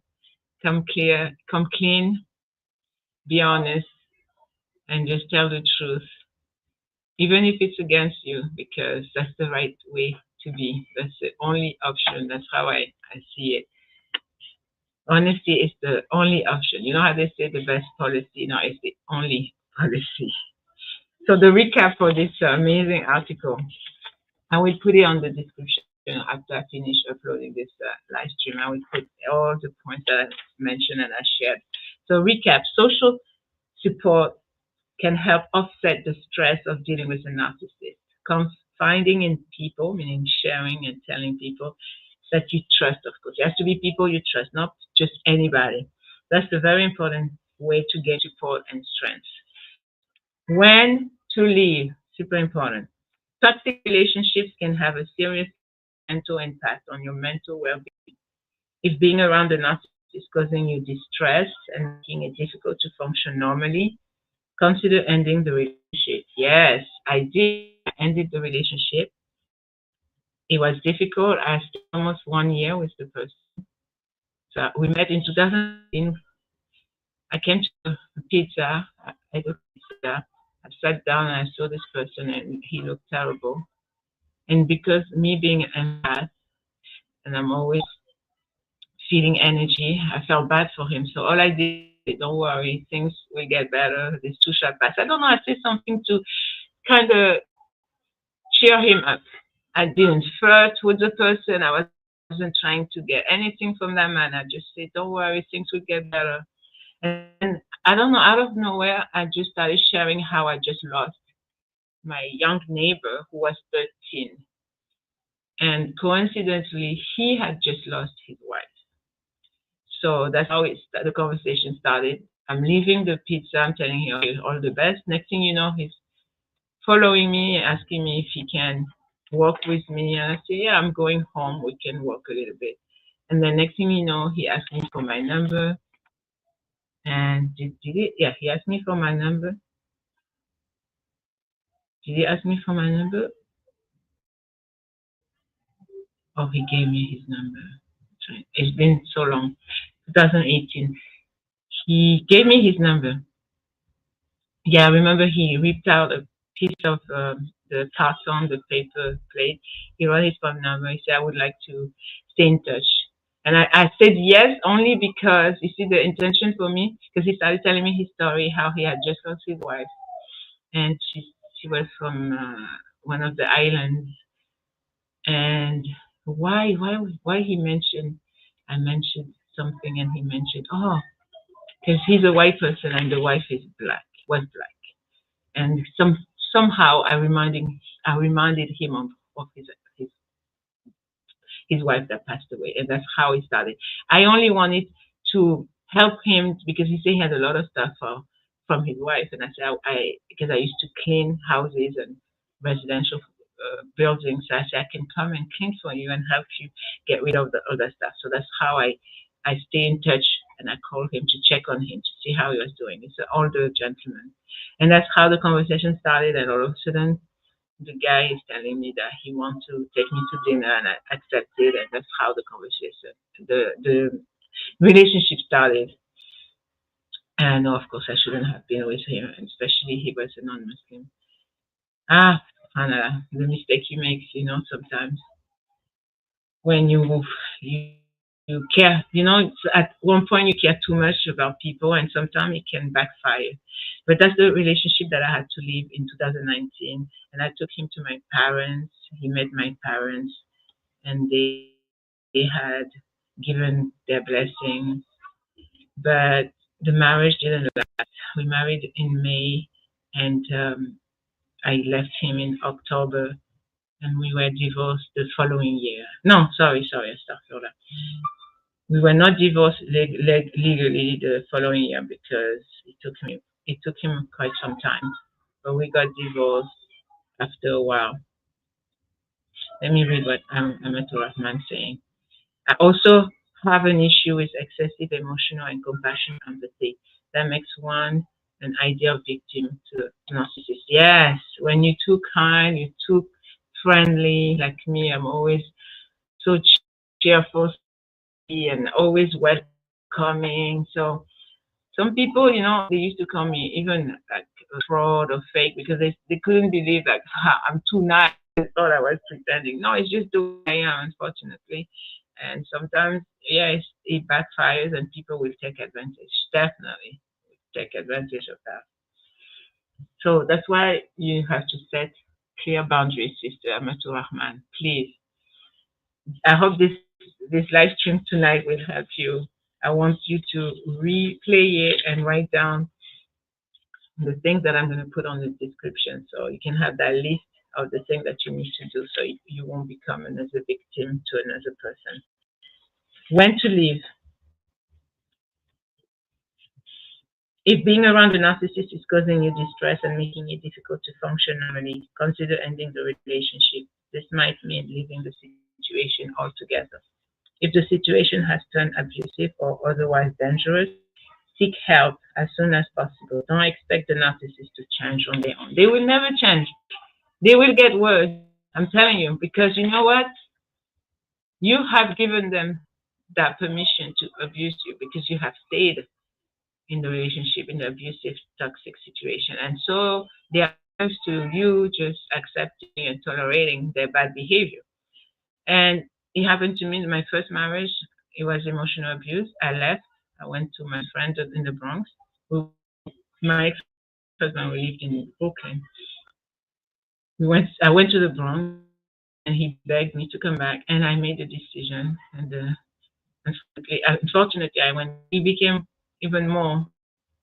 Come clear, come clean, be honest, and just tell the truth, even if it's against you, because that's the right way to be. That's the only option. That's how I see it. Honesty is the only option. You know how they say the best policy? No, it's the only policy. So the recap for this amazing article, I will put it on the description after I finish uploading this live stream. I will put all the points that I mentioned and I shared. So recap, social support can help offset the stress of dealing with a narcissist. Confiding in people, meaning sharing and telling people that you trust, of course. It has to be people you trust, not just anybody. That's a very important way to get support and strength. When to leave, super important. Toxic relationships can have a serious mental impact on your mental well being. If being around a narcissist is causing you distress and making it difficult to function normally, consider ending the relationship. Yes, I did. I ended the relationship. It was difficult. I stayed almost 1 year with the person. So we met in 2018. I came to a pizza. I ate a pizza. I sat down and I saw this person and he looked terrible. And because me being an empath and I'm always feeling energy, I felt bad for him. So all I did, don't worry, things will get better. This too shall pass. I don't know. I said something to kind of cheer him up. I didn't flirt with the person. I wasn't trying to get anything from that man. I just said, don't worry, things will get better. And I don't know, out of nowhere, I just started sharing how I just lost my young neighbor who was 13. And coincidentally, he had just lost his wife. So that's how the conversation started. I'm leaving the pizza. I'm telling him okay, all the best. Next thing you know, he's following me, asking me if he can walk with me. And I say, yeah, I'm going home. We can walk a little bit. And then next thing you know, he asked me for my number. And did he? Yeah, he asked me for my number. Did he ask me for my number? Oh, he gave me his number. It's been so long. 2018. He gave me his number. Yeah, I remember he ripped out a piece of the carton, the paper plate. He wrote his phone number. He said, I would like to stay in touch. And I said yes only because, you see, the intention for me, because he started telling me his story, how he had just lost his wife. And she was from one of the islands. And why he mentioned, I mentioned something and he mentioned, oh, because he's a white person and the wife is black, was black. And somehow I reminded him of his his wife that passed away, and that's how it started. I only wanted to help him because he said he had a lot of stuff from his wife, and I said because I used to clean houses and residential buildings, so I said I can come and clean for you and help you get rid of the other stuff. So that's how I stay in touch, and I called him to check on him to see how he was doing. He's an older gentleman, and that's how the conversation started. And all of a sudden, the guy is telling me that he wants to take me to dinner, and I accepted, and that's how the relationship started. And no, of course, I shouldn't have been with him, especially he was a non-Muslim. Ah, Hannah, the mistake you make, sometimes when you you care, at one point you care too much about people, and sometimes it can backfire. But that's the relationship that I had to leave in 2019, and I took him to my parents. He met my parents, and they had given their blessing, but the marriage didn't last. We married in May, and I left him in October, and we were divorced the following year. No, sorry, I started. We were not divorced legally the following year because it took him quite some time, but we got divorced after a while. Let me read what Amatul Rahman saying. I also have an issue with excessive emotional and compassion empathy. That makes one an ideal victim to narcissist. Yes, when you're too kind, you're too friendly, like me, I'm always so cheerful and always welcoming. So some people, they used to call me even like a fraud or fake because they couldn't believe like I'm too nice. They thought I was pretending. No, it's just the way I am, unfortunately. And sometimes, yes, it backfires and people will take advantage. Definitely take advantage of that. So that's why you have to set clear boundaries, Sister Amatul Rahman. Please. I hope this live stream tonight will help you. I want you to replay it and write down the things that I'm going to put on the description. So you can have that list of the things that you need to do so you won't become another victim to another person. When to leave. If being around a narcissist is causing you distress and making it difficult to function normally, consider ending the relationship. This might mean leaving the situation altogether. If the situation has turned abusive or otherwise dangerous, seek help as soon as possible. Don't expect the narcissist to change on their own. They will never change. They will get worse. I'm telling you, because you know what? You have given them that permission to abuse you because you have stayed in the relationship, in the abusive, toxic situation. And so they are used to you just accepting and tolerating their bad behavior. And it happened to me in my first marriage. It was emotional abuse. I left. I went to my friend in the Bronx. My ex-husband, we lived in Brooklyn. I went to the Bronx and he begged me to come back. And I made the decision. And unfortunately, I went. He became even more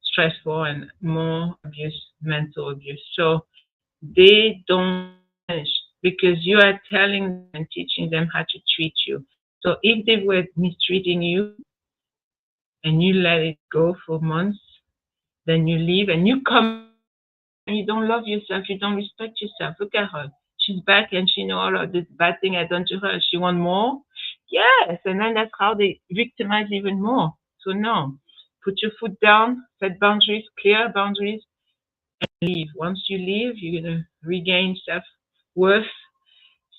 stressful and more abuse, mental abuse. So they don't punish because you are telling them and teaching them how to treat you. So if they were mistreating you and you let it go for months, then you leave and you come and you don't love yourself, you don't respect yourself. Look at her. She's back and she know all of this bad thing I done to her. She want more? Yes. And then that's how they victimize even more. So no. Put your foot down, set boundaries, clear boundaries, leave. Once you leave, you're gonna regain self worth,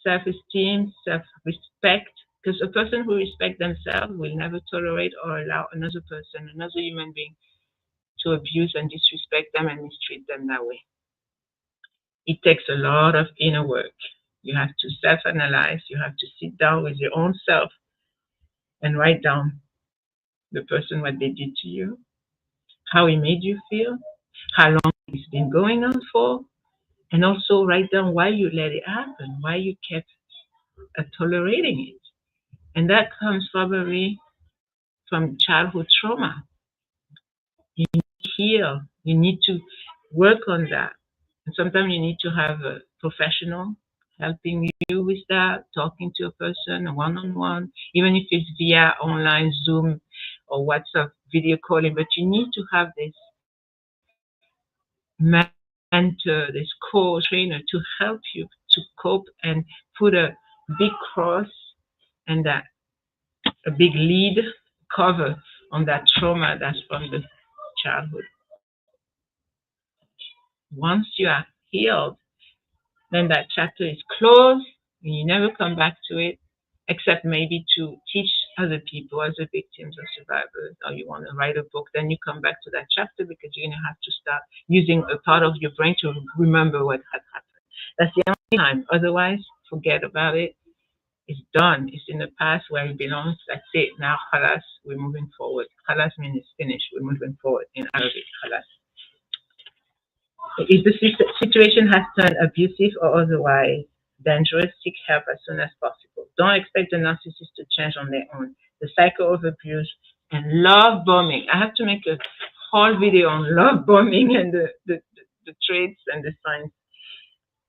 self esteem, self respect. Because a person who respects themselves will never tolerate or allow another person, another human being, to abuse and disrespect them and mistreat them that way. It takes a lot of inner work. You have to self analyze, you have to sit down with your own self and write down the person, what they did to you, how it made you feel, how long it's been going on for, and also write down why you let it happen, why you kept tolerating it. And that comes probably from childhood trauma. You need to heal, you need to work on that. And sometimes you need to have a professional helping you with that, talking to a person one on one, even if it's via online Zoom or WhatsApp video calling. But you need to have this mentor, this coach, trainer to help you to cope and put a big cross and that a big lead cover on that trauma that's from the childhood. Once you are healed, then that chapter is closed and you never come back to it, except maybe to teach other people, other victims or survivors, or you want to write a book, then you come back to that chapter because you're going to have to start using a part of your brain to remember what had happened. That's the only time. Otherwise, forget about it. It's done. It's in the past where it belongs. That's it. Now, halas, we're moving forward. Halas means it's finished. We're moving forward in Arabic. Halas. If the situation has turned abusive or otherwise dangerous, seek help as soon as possible. Don't expect the narcissist to change on their own. The cycle of abuse and love bombing. I have to make a whole video on love bombing and the traits and the signs.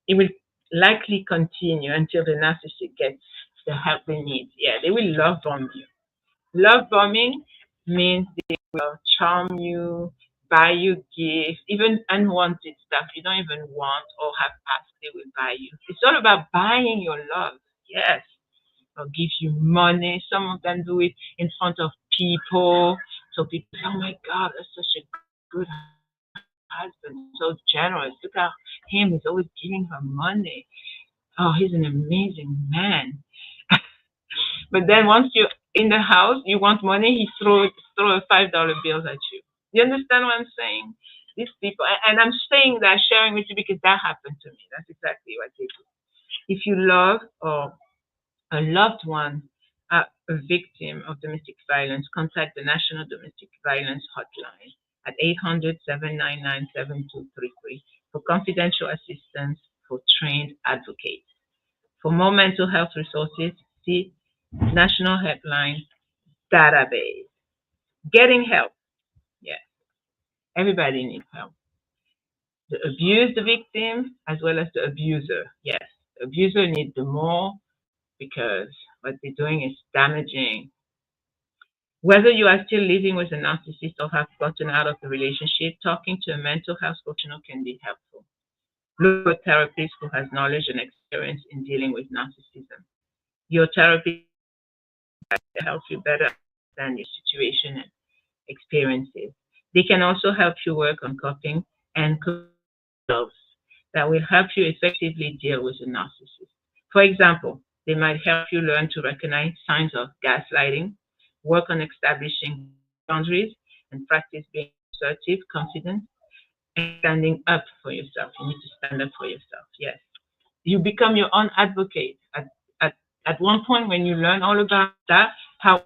It will likely continue until the narcissist gets the help they need. Yeah, they will love bomb you. Love bombing means they will charm you, buy you gifts, even unwanted stuff you don't even want or have asked, they will buy you. It's all about buying your love. Yes. Or give you money. Some of them do it in front of people. So people say, oh my God, that's such a good husband, so generous. Look at him, he's always giving her money. Oh, he's an amazing man. But then once you're in the house, you want money, he throw a $5 bills at you. You understand what I'm saying? These people, and I'm saying that, sharing with you because that happened to me. That's exactly what they do. If you love or a loved one, a victim of domestic violence, contact the National Domestic Violence Hotline at 800-799-7233 for confidential assistance for trained advocates. For more mental health resources, see National Helpline Database. Getting help. Yes, everybody needs help. The abused victim as well as the abuser. Yes, the abuser needs the more because what they're doing is damaging. Whether you are still living with a narcissist or have gotten out of the relationship, talking to a mental health professional can be helpful. Look for a therapist who has knowledge and experience in dealing with narcissism. Your therapist will help you better understand your situation and experiences. They can also help you work on coping and skills that will help you effectively deal with a narcissist. For example, they might help you learn to recognize signs of gaslighting, work on establishing boundaries, and practice being assertive, confident, and standing up for yourself. You need to stand up for yourself. Yes. You become your own advocate. At, at one point, when you learn all about that, how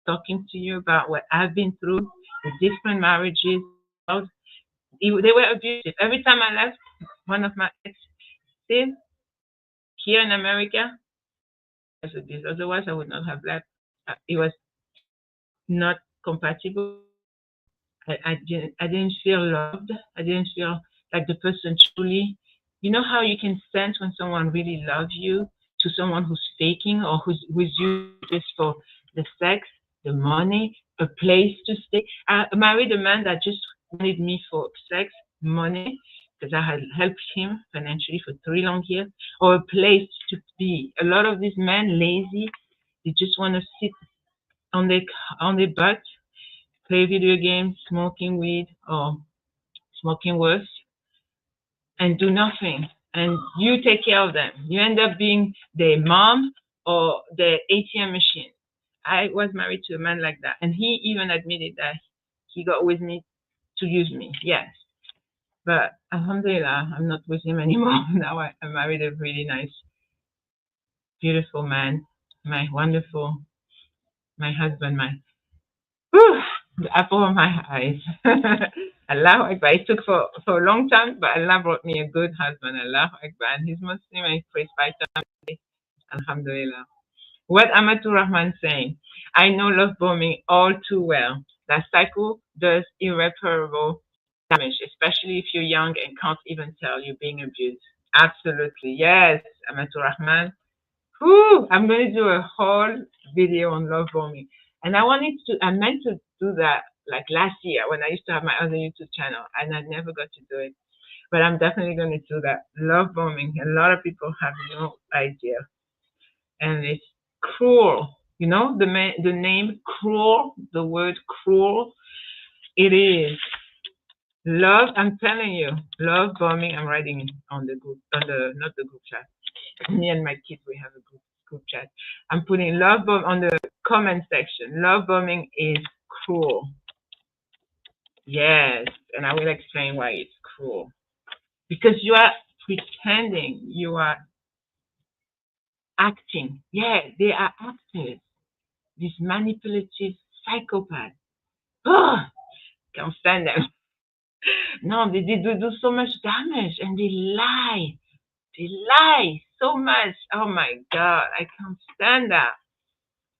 talking to you about what I've been through, the different marriages, they were abusive. Every time I left one of my exes here in America, I was abused. Otherwise, I would not have left. It was not compatible. I didn't feel loved. I didn't feel like the person truly. You know how you can sense when someone really loves you to someone who's faking or who's you just for the sex, the money, a place to stay. I married a man that just wanted me for sex, money, because I had helped him financially for 3 long years, or a place to be. A lot of these men lazy. They just want to sit on their butt, play video games, smoking weed or smoking worse, and do nothing. And you take care of them. You end up being their mom or their ATM machine. I was married to a man like that, and he even admitted that he got with me to use me. Yes, but Alhamdulillah, I'm not with him anymore. Now I married a really nice, beautiful man, my wonderful, my husband, my whew, the apple of my eyes. Allah Akbar. It took for a long time, but Allah brought me a good husband. Allah Akbar. And he's Muslim and he's praised by time. Alhamdulillah. What Amatur Rahman saying? I know love bombing all too well. That cycle does irreparable damage, especially if you're young and can't even tell you're being abused. Absolutely. Yes, Amatur Rahman. Whew, I'm going to do a whole video on love bombing. And I meant to do that like last year when I used to have my other YouTube channel and I never got to do it. But I'm definitely going to do that. Love bombing. A lot of people have no idea. And it's cruel. You know, the name cruel, the word cruel, it is. Love, I'm telling you, love bombing. I'm writing it on the group, not the group chat. Me and my kids, we have a group chat. I'm putting love bomb on the comment section. Love bombing is cruel. Yes, and I will explain why it's cruel. Because you are pretending, you are acting. Yeah, they are actors. These manipulative psychopaths. Oh, can't stand them. No, they do so much damage and they lie. They lie so much. Oh my God, I can't stand that.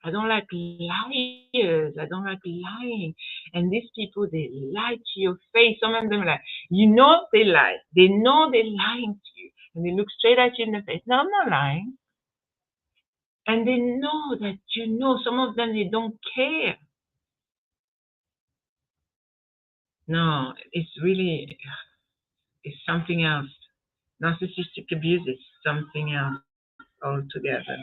I don't like liars. I don't like lying. And these people, they lie to your face. Some of them are like, you know they lie. They know they're lying to you. And they look straight at you in the face. No, I'm not lying. And they know that you know. Some of them, they don't care. No, it's something else. Narcissistic abuse is something else altogether.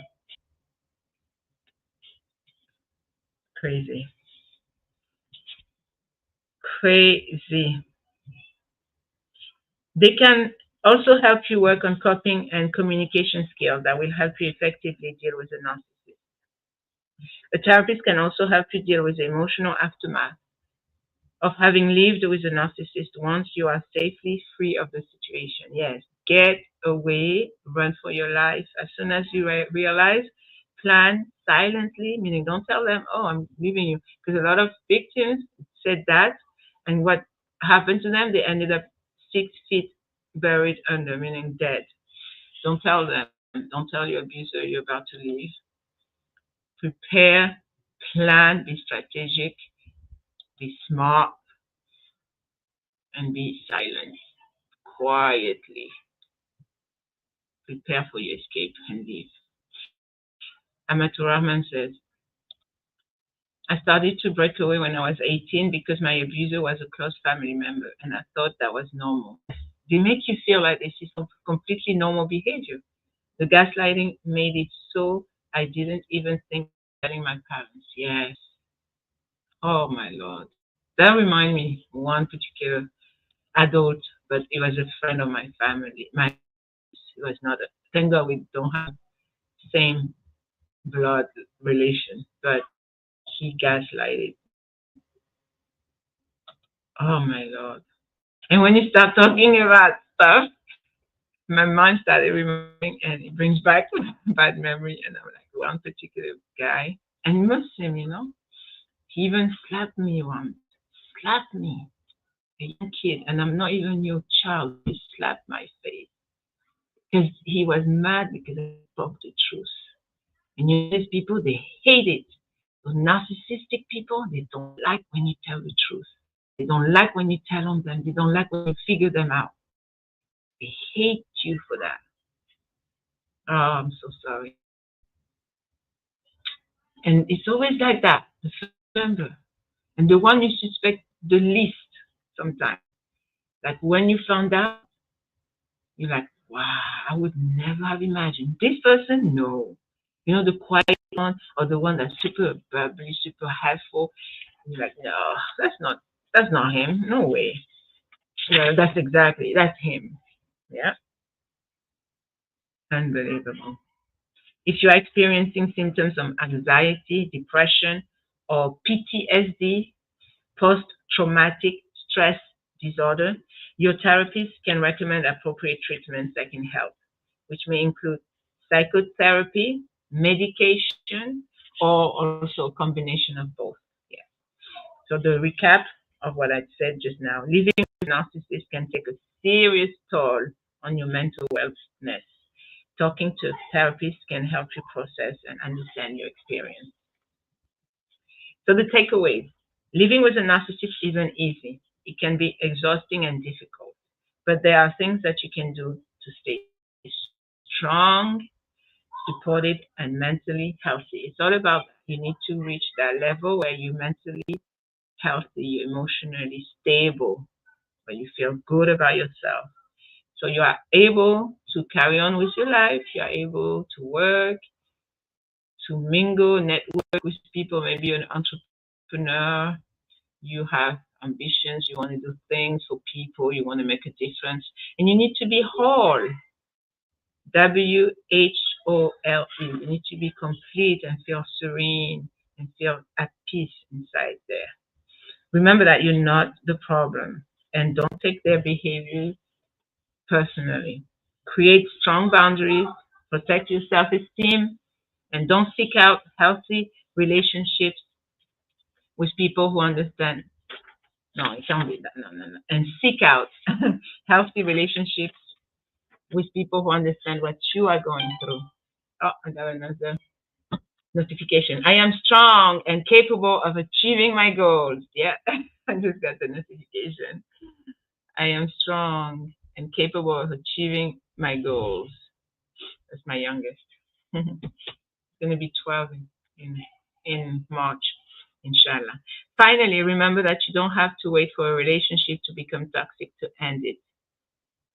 Crazy. Crazy. They can also help you work on coping and communication skills that will help you effectively deal with a narcissist. A therapist can also help you deal with the emotional aftermath of having lived with a narcissist once you are safely free of the situation. Yes, get away, run for your life. As soon as you realize, plan silently, meaning don't tell them, oh, I'm leaving you. Because a lot of victims said that, and what happened to them, they ended up 6 feet buried under, meaning dead. Don't tell them. Don't tell your abuser you're about to leave. Prepare, plan, be strategic, be smart, and be silent. quietly prepare for your escape and leave. Amatur Rahman says, I started to break away when I was 18 because my abuser was a close family member and I thought that was normal. They make you feel like this is completely normal behavior. The gaslighting made it so I didn't even think of telling my parents. Yes. Oh my Lord. That reminds me of one particular adult, but it was a friend of my family. It was not a, thank God we don't have same blood relation, but he gaslighted. Oh my Lord. And when you start talking about stuff, my mind started remembering and it brings back bad memory. And I'm like, one particular guy, and Muslim, he even slapped me once, slapped me, a young kid, and I'm not even your child. He slapped my face because he was mad because I spoke the truth. And these people, they hate it. Those narcissistic people, they don't like when you tell the truth. They don't like when you tell them. They don't like when you figure them out. They hate you for that. Oh, I'm so sorry. And it's always like that. The first member. And the one you suspect the least sometimes. Like when you found out, you're like, wow, I would never have imagined. This person, no. The quiet one or the one that's super bubbly, super helpful. And you're like, no, that's not him. No way. That's him. Yeah. Unbelievable. If you are experiencing symptoms of anxiety, depression, or PTSD, post traumatic stress disorder, your therapist can recommend appropriate treatments that can help, which may include psychotherapy, medication, or also a combination of both. Yeah. So, the recap of what I said just now: living with a narcissist can take a serious toll on your mental wellness. Talking to a therapist can help you process and understand your experience. So the takeaways: living with a narcissist isn't easy. It can be exhausting and difficult. But there are things that you can do to stay strong, supported, and mentally healthy. It's all about you need to reach that level where you're mentally healthy, you're emotionally stable, where you feel good about yourself. So you are able to carry on with your life, you are able to work, to mingle, network with people. Maybe you're an entrepreneur, you have ambitions, you want to do things for people, you want to make a difference, and you need to be whole. WHOLE. You need to be complete and feel serene and feel at peace inside there. Remember that you're not the problem and don't take their behavior personally. Create strong boundaries, protect your self esteem, and don't seek out healthy relationships with people who understand. No, it can't be that. No, no, no. And seek out healthy relationships with people who understand what you are going through. Oh, I got another notification. I am strong and capable of achieving my goals. Yeah, I just got the notification. I am strong and capable of achieving my goals. That's my youngest. It's going to be 12 in March, inshallah. Finally, remember that you don't have to wait for a relationship to become toxic to end it.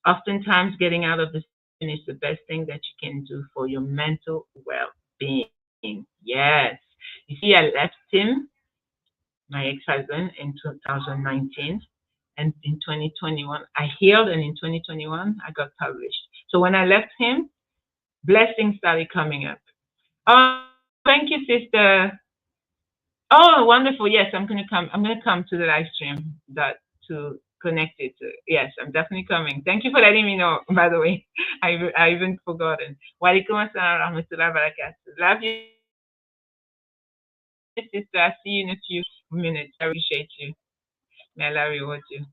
Oftentimes, getting out of the situation is the best thing that you can do for your mental well-being. Yes. You see, I left him, my ex-husband, in 2019. And in 2021, I healed, and in 2021, I got published. So when I left him, blessings started coming up. Oh, thank you, sister. Oh, wonderful. Yes, I'm gonna come. I'm gonna come to the live stream that to connect it to. Yes, I'm definitely coming. Thank you for letting me know. By the way, I even forgotten. Walaikum assalam rahmatullahi barakatuh. Love you, sister. I'll see you in a few minutes. I appreciate you. May Allah reward you.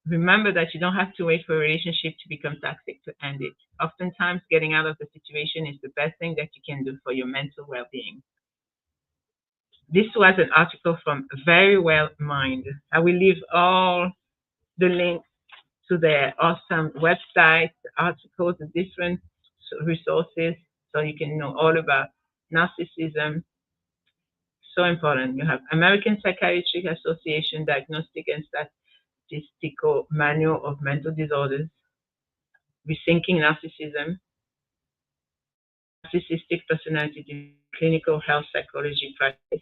Remember that you don't have to wait for a relationship to become toxic to end it. Oftentimes, getting out of the situation is the best thing that you can do for your mental well-being. This was an article from Very Well Mind. I will leave all the links to their awesome websites, articles, and different resources so you can know all about narcissism. So important. You have American Psychiatric Association Diagnostic and Statistical Manual of Mental Disorders, Rethinking Narcissism, Narcissistic Personality Clinical Health Psychology Practice,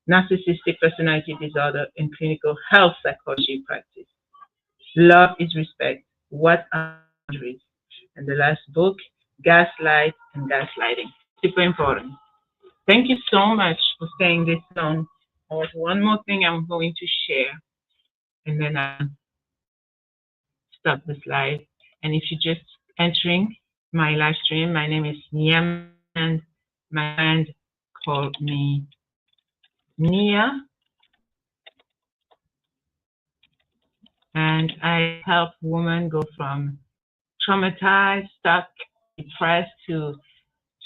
Narcissistic Personality Disorder in Clinical Health Psychology Practice. Love is Respect. What are boundaries? And the last book, Gaslight and Gaslighting. Super important. Thank you so much for staying this long. There's one more thing I'm going to share, and then I'll stop the slide. And if you're just entering my live stream, my name is Niam, and my friend called me Nia, and I help women go from traumatized, stuck, depressed to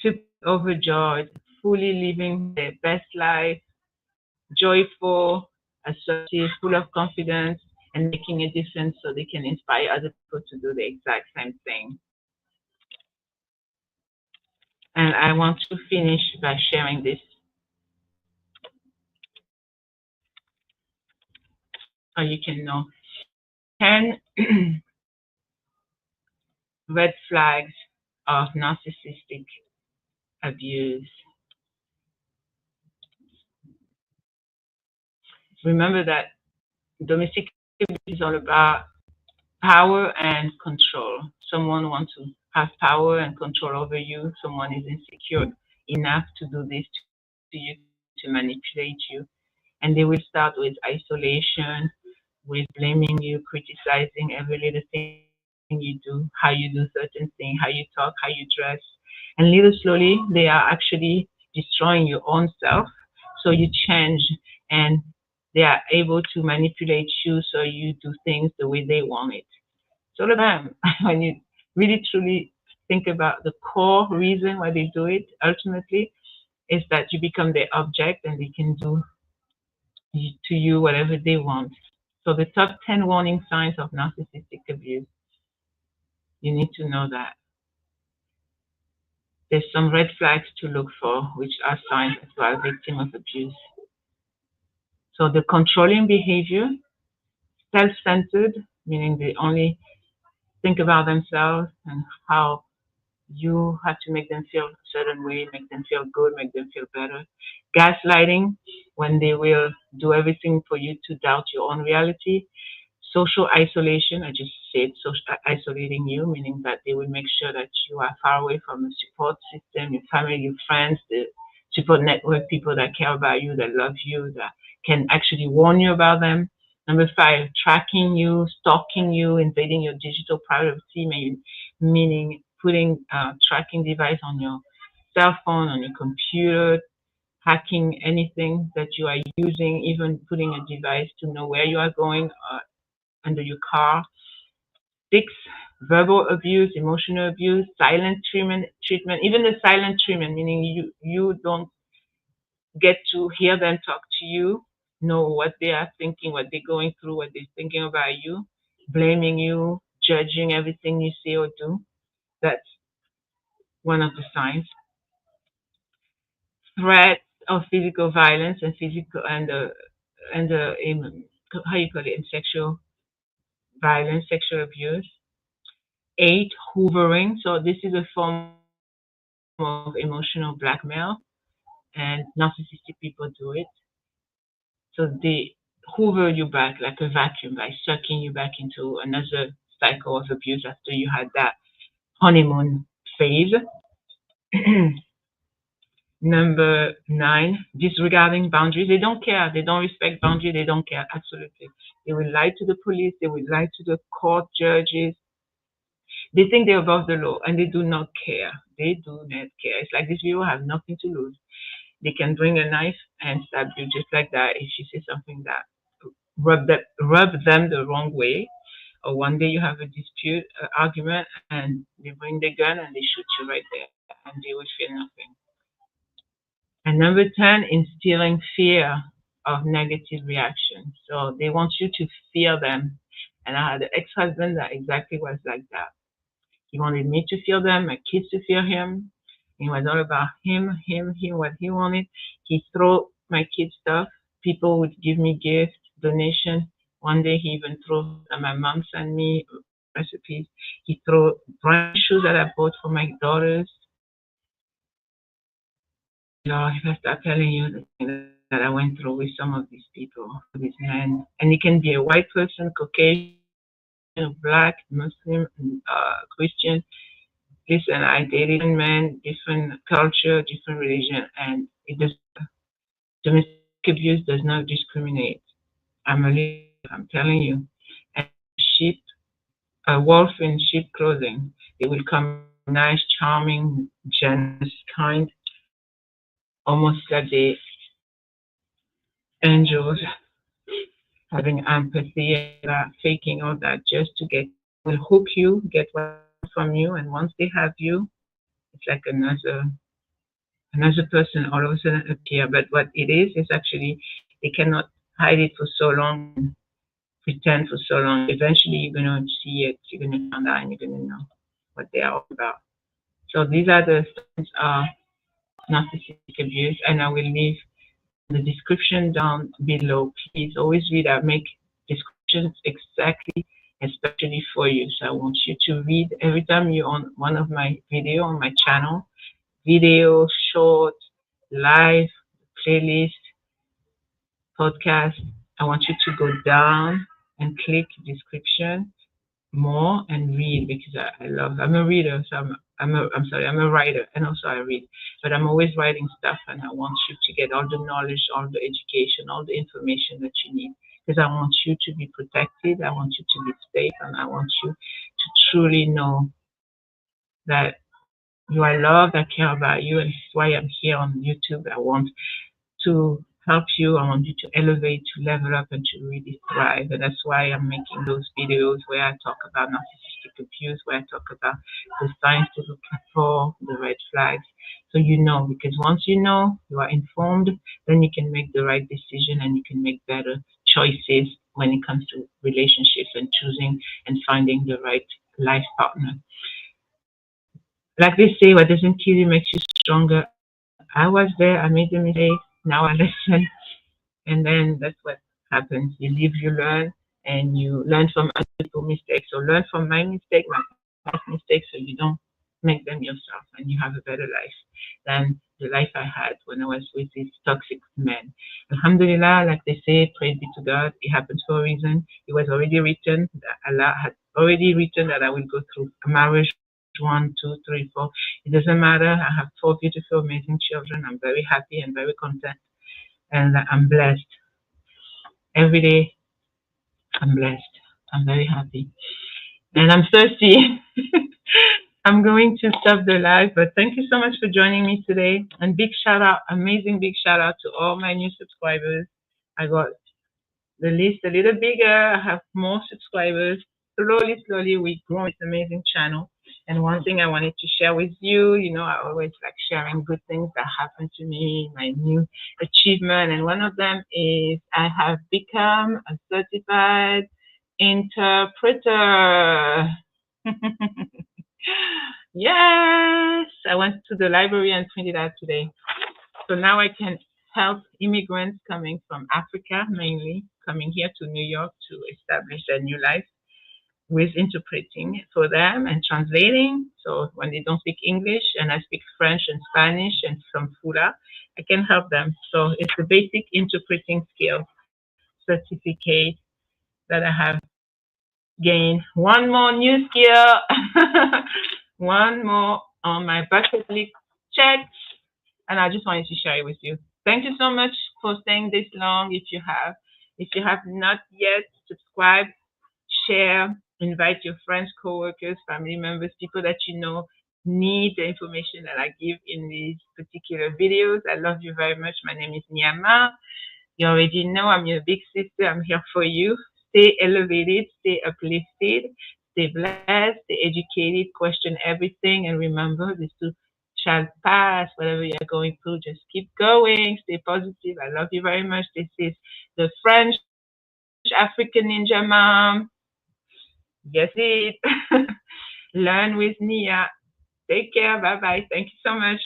super overjoyed, fully living their best life, joyful, assertive, full of confidence, and making a difference so they can inspire other people to do the exact same thing. And I want to finish by sharing this so you can know 10 red flags of narcissistic abuse. Remember that domestic abuse is all about power and control. Someone wants to have power and control over you. Someone is insecure enough to do this to you, to manipulate you. And they will start with isolation, with blaming you, criticizing every little thing you do, how you do certain things, how you talk, how you dress. And little slowly, they are actually destroying your own self. So you change and they are able to manipulate you so you do things the way they want it. So all of them, when you really truly think about the core reason why they do it, ultimately, is that you become their object and they can do to you whatever they want. So the top 10 warning signs of narcissistic abuse, you need to know that. There's some red flags to look for, which are signs that you are a victim of abuse. So the controlling behavior, self-centered, meaning they only think about themselves and how you have to make them feel a certain way, make them feel good, make them feel better. Gaslighting, when they will do everything for you to doubt your own reality. Social isolation, I just said social isolating you, meaning that they will make sure that you are far away from the support system, your family, your friends, the support network, people that care about you, that love you, that can actually warn you about them. Number 5, tracking you, stalking you, invading your digital privacy, meaning putting a tracking device on your cell phone, on your computer, hacking anything that you are using, even putting a device to know where you are going under your car. 6, verbal abuse, emotional abuse, silent treatment, even the silent treatment, meaning you don't get to hear them talk to you, know what they are thinking, what they're going through, what they're thinking about you, blaming you, judging everything you say or do. That's one of the signs. Threats of physical violence and physical and how you call it, in sexual violence, sexual abuse. 8, hoovering. So this is a form of emotional blackmail, and narcissistic people do it. So they hoover you back like a vacuum by sucking you back into another cycle of abuse after you had that honeymoon phase. Number 9, disregarding boundaries. They don't care. They don't respect boundaries. They don't care. Absolutely. They will lie to the police. They will lie to the court judges. They think they're above the law and they do not care. They do not care. It's like these people have nothing to lose. They can bring a knife and stab you just like that if you say something that rub them the wrong way. Or one day you have a dispute, argument, and they bring the gun and they shoot you right there, and they will feel nothing. And number 10, instilling fear of negative reaction. So they want you to fear them. And I had an ex-husband that exactly was like that. He wanted me to feel them, my kids to feel him. It was all about him, what he wanted. He threw my kids stuff. People would give me gifts, donations. One day he even threw that my mom sent me recipes. He threw brand shoes that I bought for my daughters. If I start telling you the things that I went through with some of these people, these men, and it can be a white person, Caucasian, black, Muslim, Christian. Listen, I dated men, different culture, different religion, and it does domestic abuse does not discriminate. I'm a leader, I'm telling you. And sheep, a wolf in sheep clothing, they will come nice, charming, generous, kind, almost like the angels, having empathy, faking all that just to get, will hook you, get what from you, and once they have you, it's like another person all of a sudden appear. But what it is actually they cannot hide it for so long and pretend for so long. Eventually, you're gonna see it. You're gonna find out, and you're gonna know what they are all about. So these are the signs of narcissistic abuse, and I will leave the description down below. Please always read. I make descriptions exactly, especially for you. So I want you to read every time you're on one of my video on my channel, video, short, live, playlist, podcast. I want you to go down and click description more and read because I love. I'm a reader, so I'm sorry, I'm a writer and also I read. But I'm always writing stuff, and I want you to get all the knowledge, all the education, all the information that you need because I want you to be protected. I want you to be safe, and I want you to truly know that you are loved. I care about you, and this is why I'm here on YouTube. I want to help you. I want you to elevate, to level up, and to really thrive. And that's why I'm making those videos where I talk about narcissistic abuse, where I talk about the signs to look for, the red flags. So you know, because once you know, you are informed, then you can make the right decision and you can make better choices when it comes to relationships and choosing and finding the right life partner. Like they say, what doesn't kill you makes you stronger. I was there, I made the mistake, now I listen, and then that's what happens. You live, you learn, and you learn from other people's mistakes. So learn from my mistake, my past mistakes, so you don't make them yourself, and you have a better life than the life I had when I was with these toxic men. Alhamdulillah, like they say, praise be to God. It happens for a reason. It was already written. That Allah had already written that I will go through a marriage, one, two, three, four. It doesn't matter. I have four beautiful, amazing children. I'm very happy and very content, and I'm blessed. Every day, I'm blessed. I'm very happy. And I'm thirsty. I'm going to stop the live, but thank you so much for joining me today. And big shout out, amazing big shout out to all my new subscribers. I got the list a little bigger. I have more subscribers. Slowly, we grow this amazing channel. And one thing I wanted to share with you, I always like sharing good things that happened to me, my new achievement. And one of them is I have become a certified interpreter. Yes, I went to the library and printed out today. So now I can help immigrants coming from Africa, mainly coming here to New York to establish their new life with interpreting for them and translating. So when they don't speak English and I speak French and Spanish and some Fula, I can help them. So it's the basic interpreting skill certificate that I have gained. One more new skill, one more on my bucket list check, and I just wanted to share it with you. Thank you so much for staying this long. If you have not yet subscribed, share, invite your friends, coworkers, family members, people that you know need the information that I give in these particular videos. I love you very much. My name is Nyama. You already know I'm your big sister. I'm here for you. Stay elevated, stay uplifted, stay blessed, stay educated, question everything, and remember this too shall pass. Whatever you're going through, just keep going. Stay positive. I love you very much. This is the French African Ninja Mom. Yes, it. Learn with Nia. Take care. Bye bye. Thank you so much.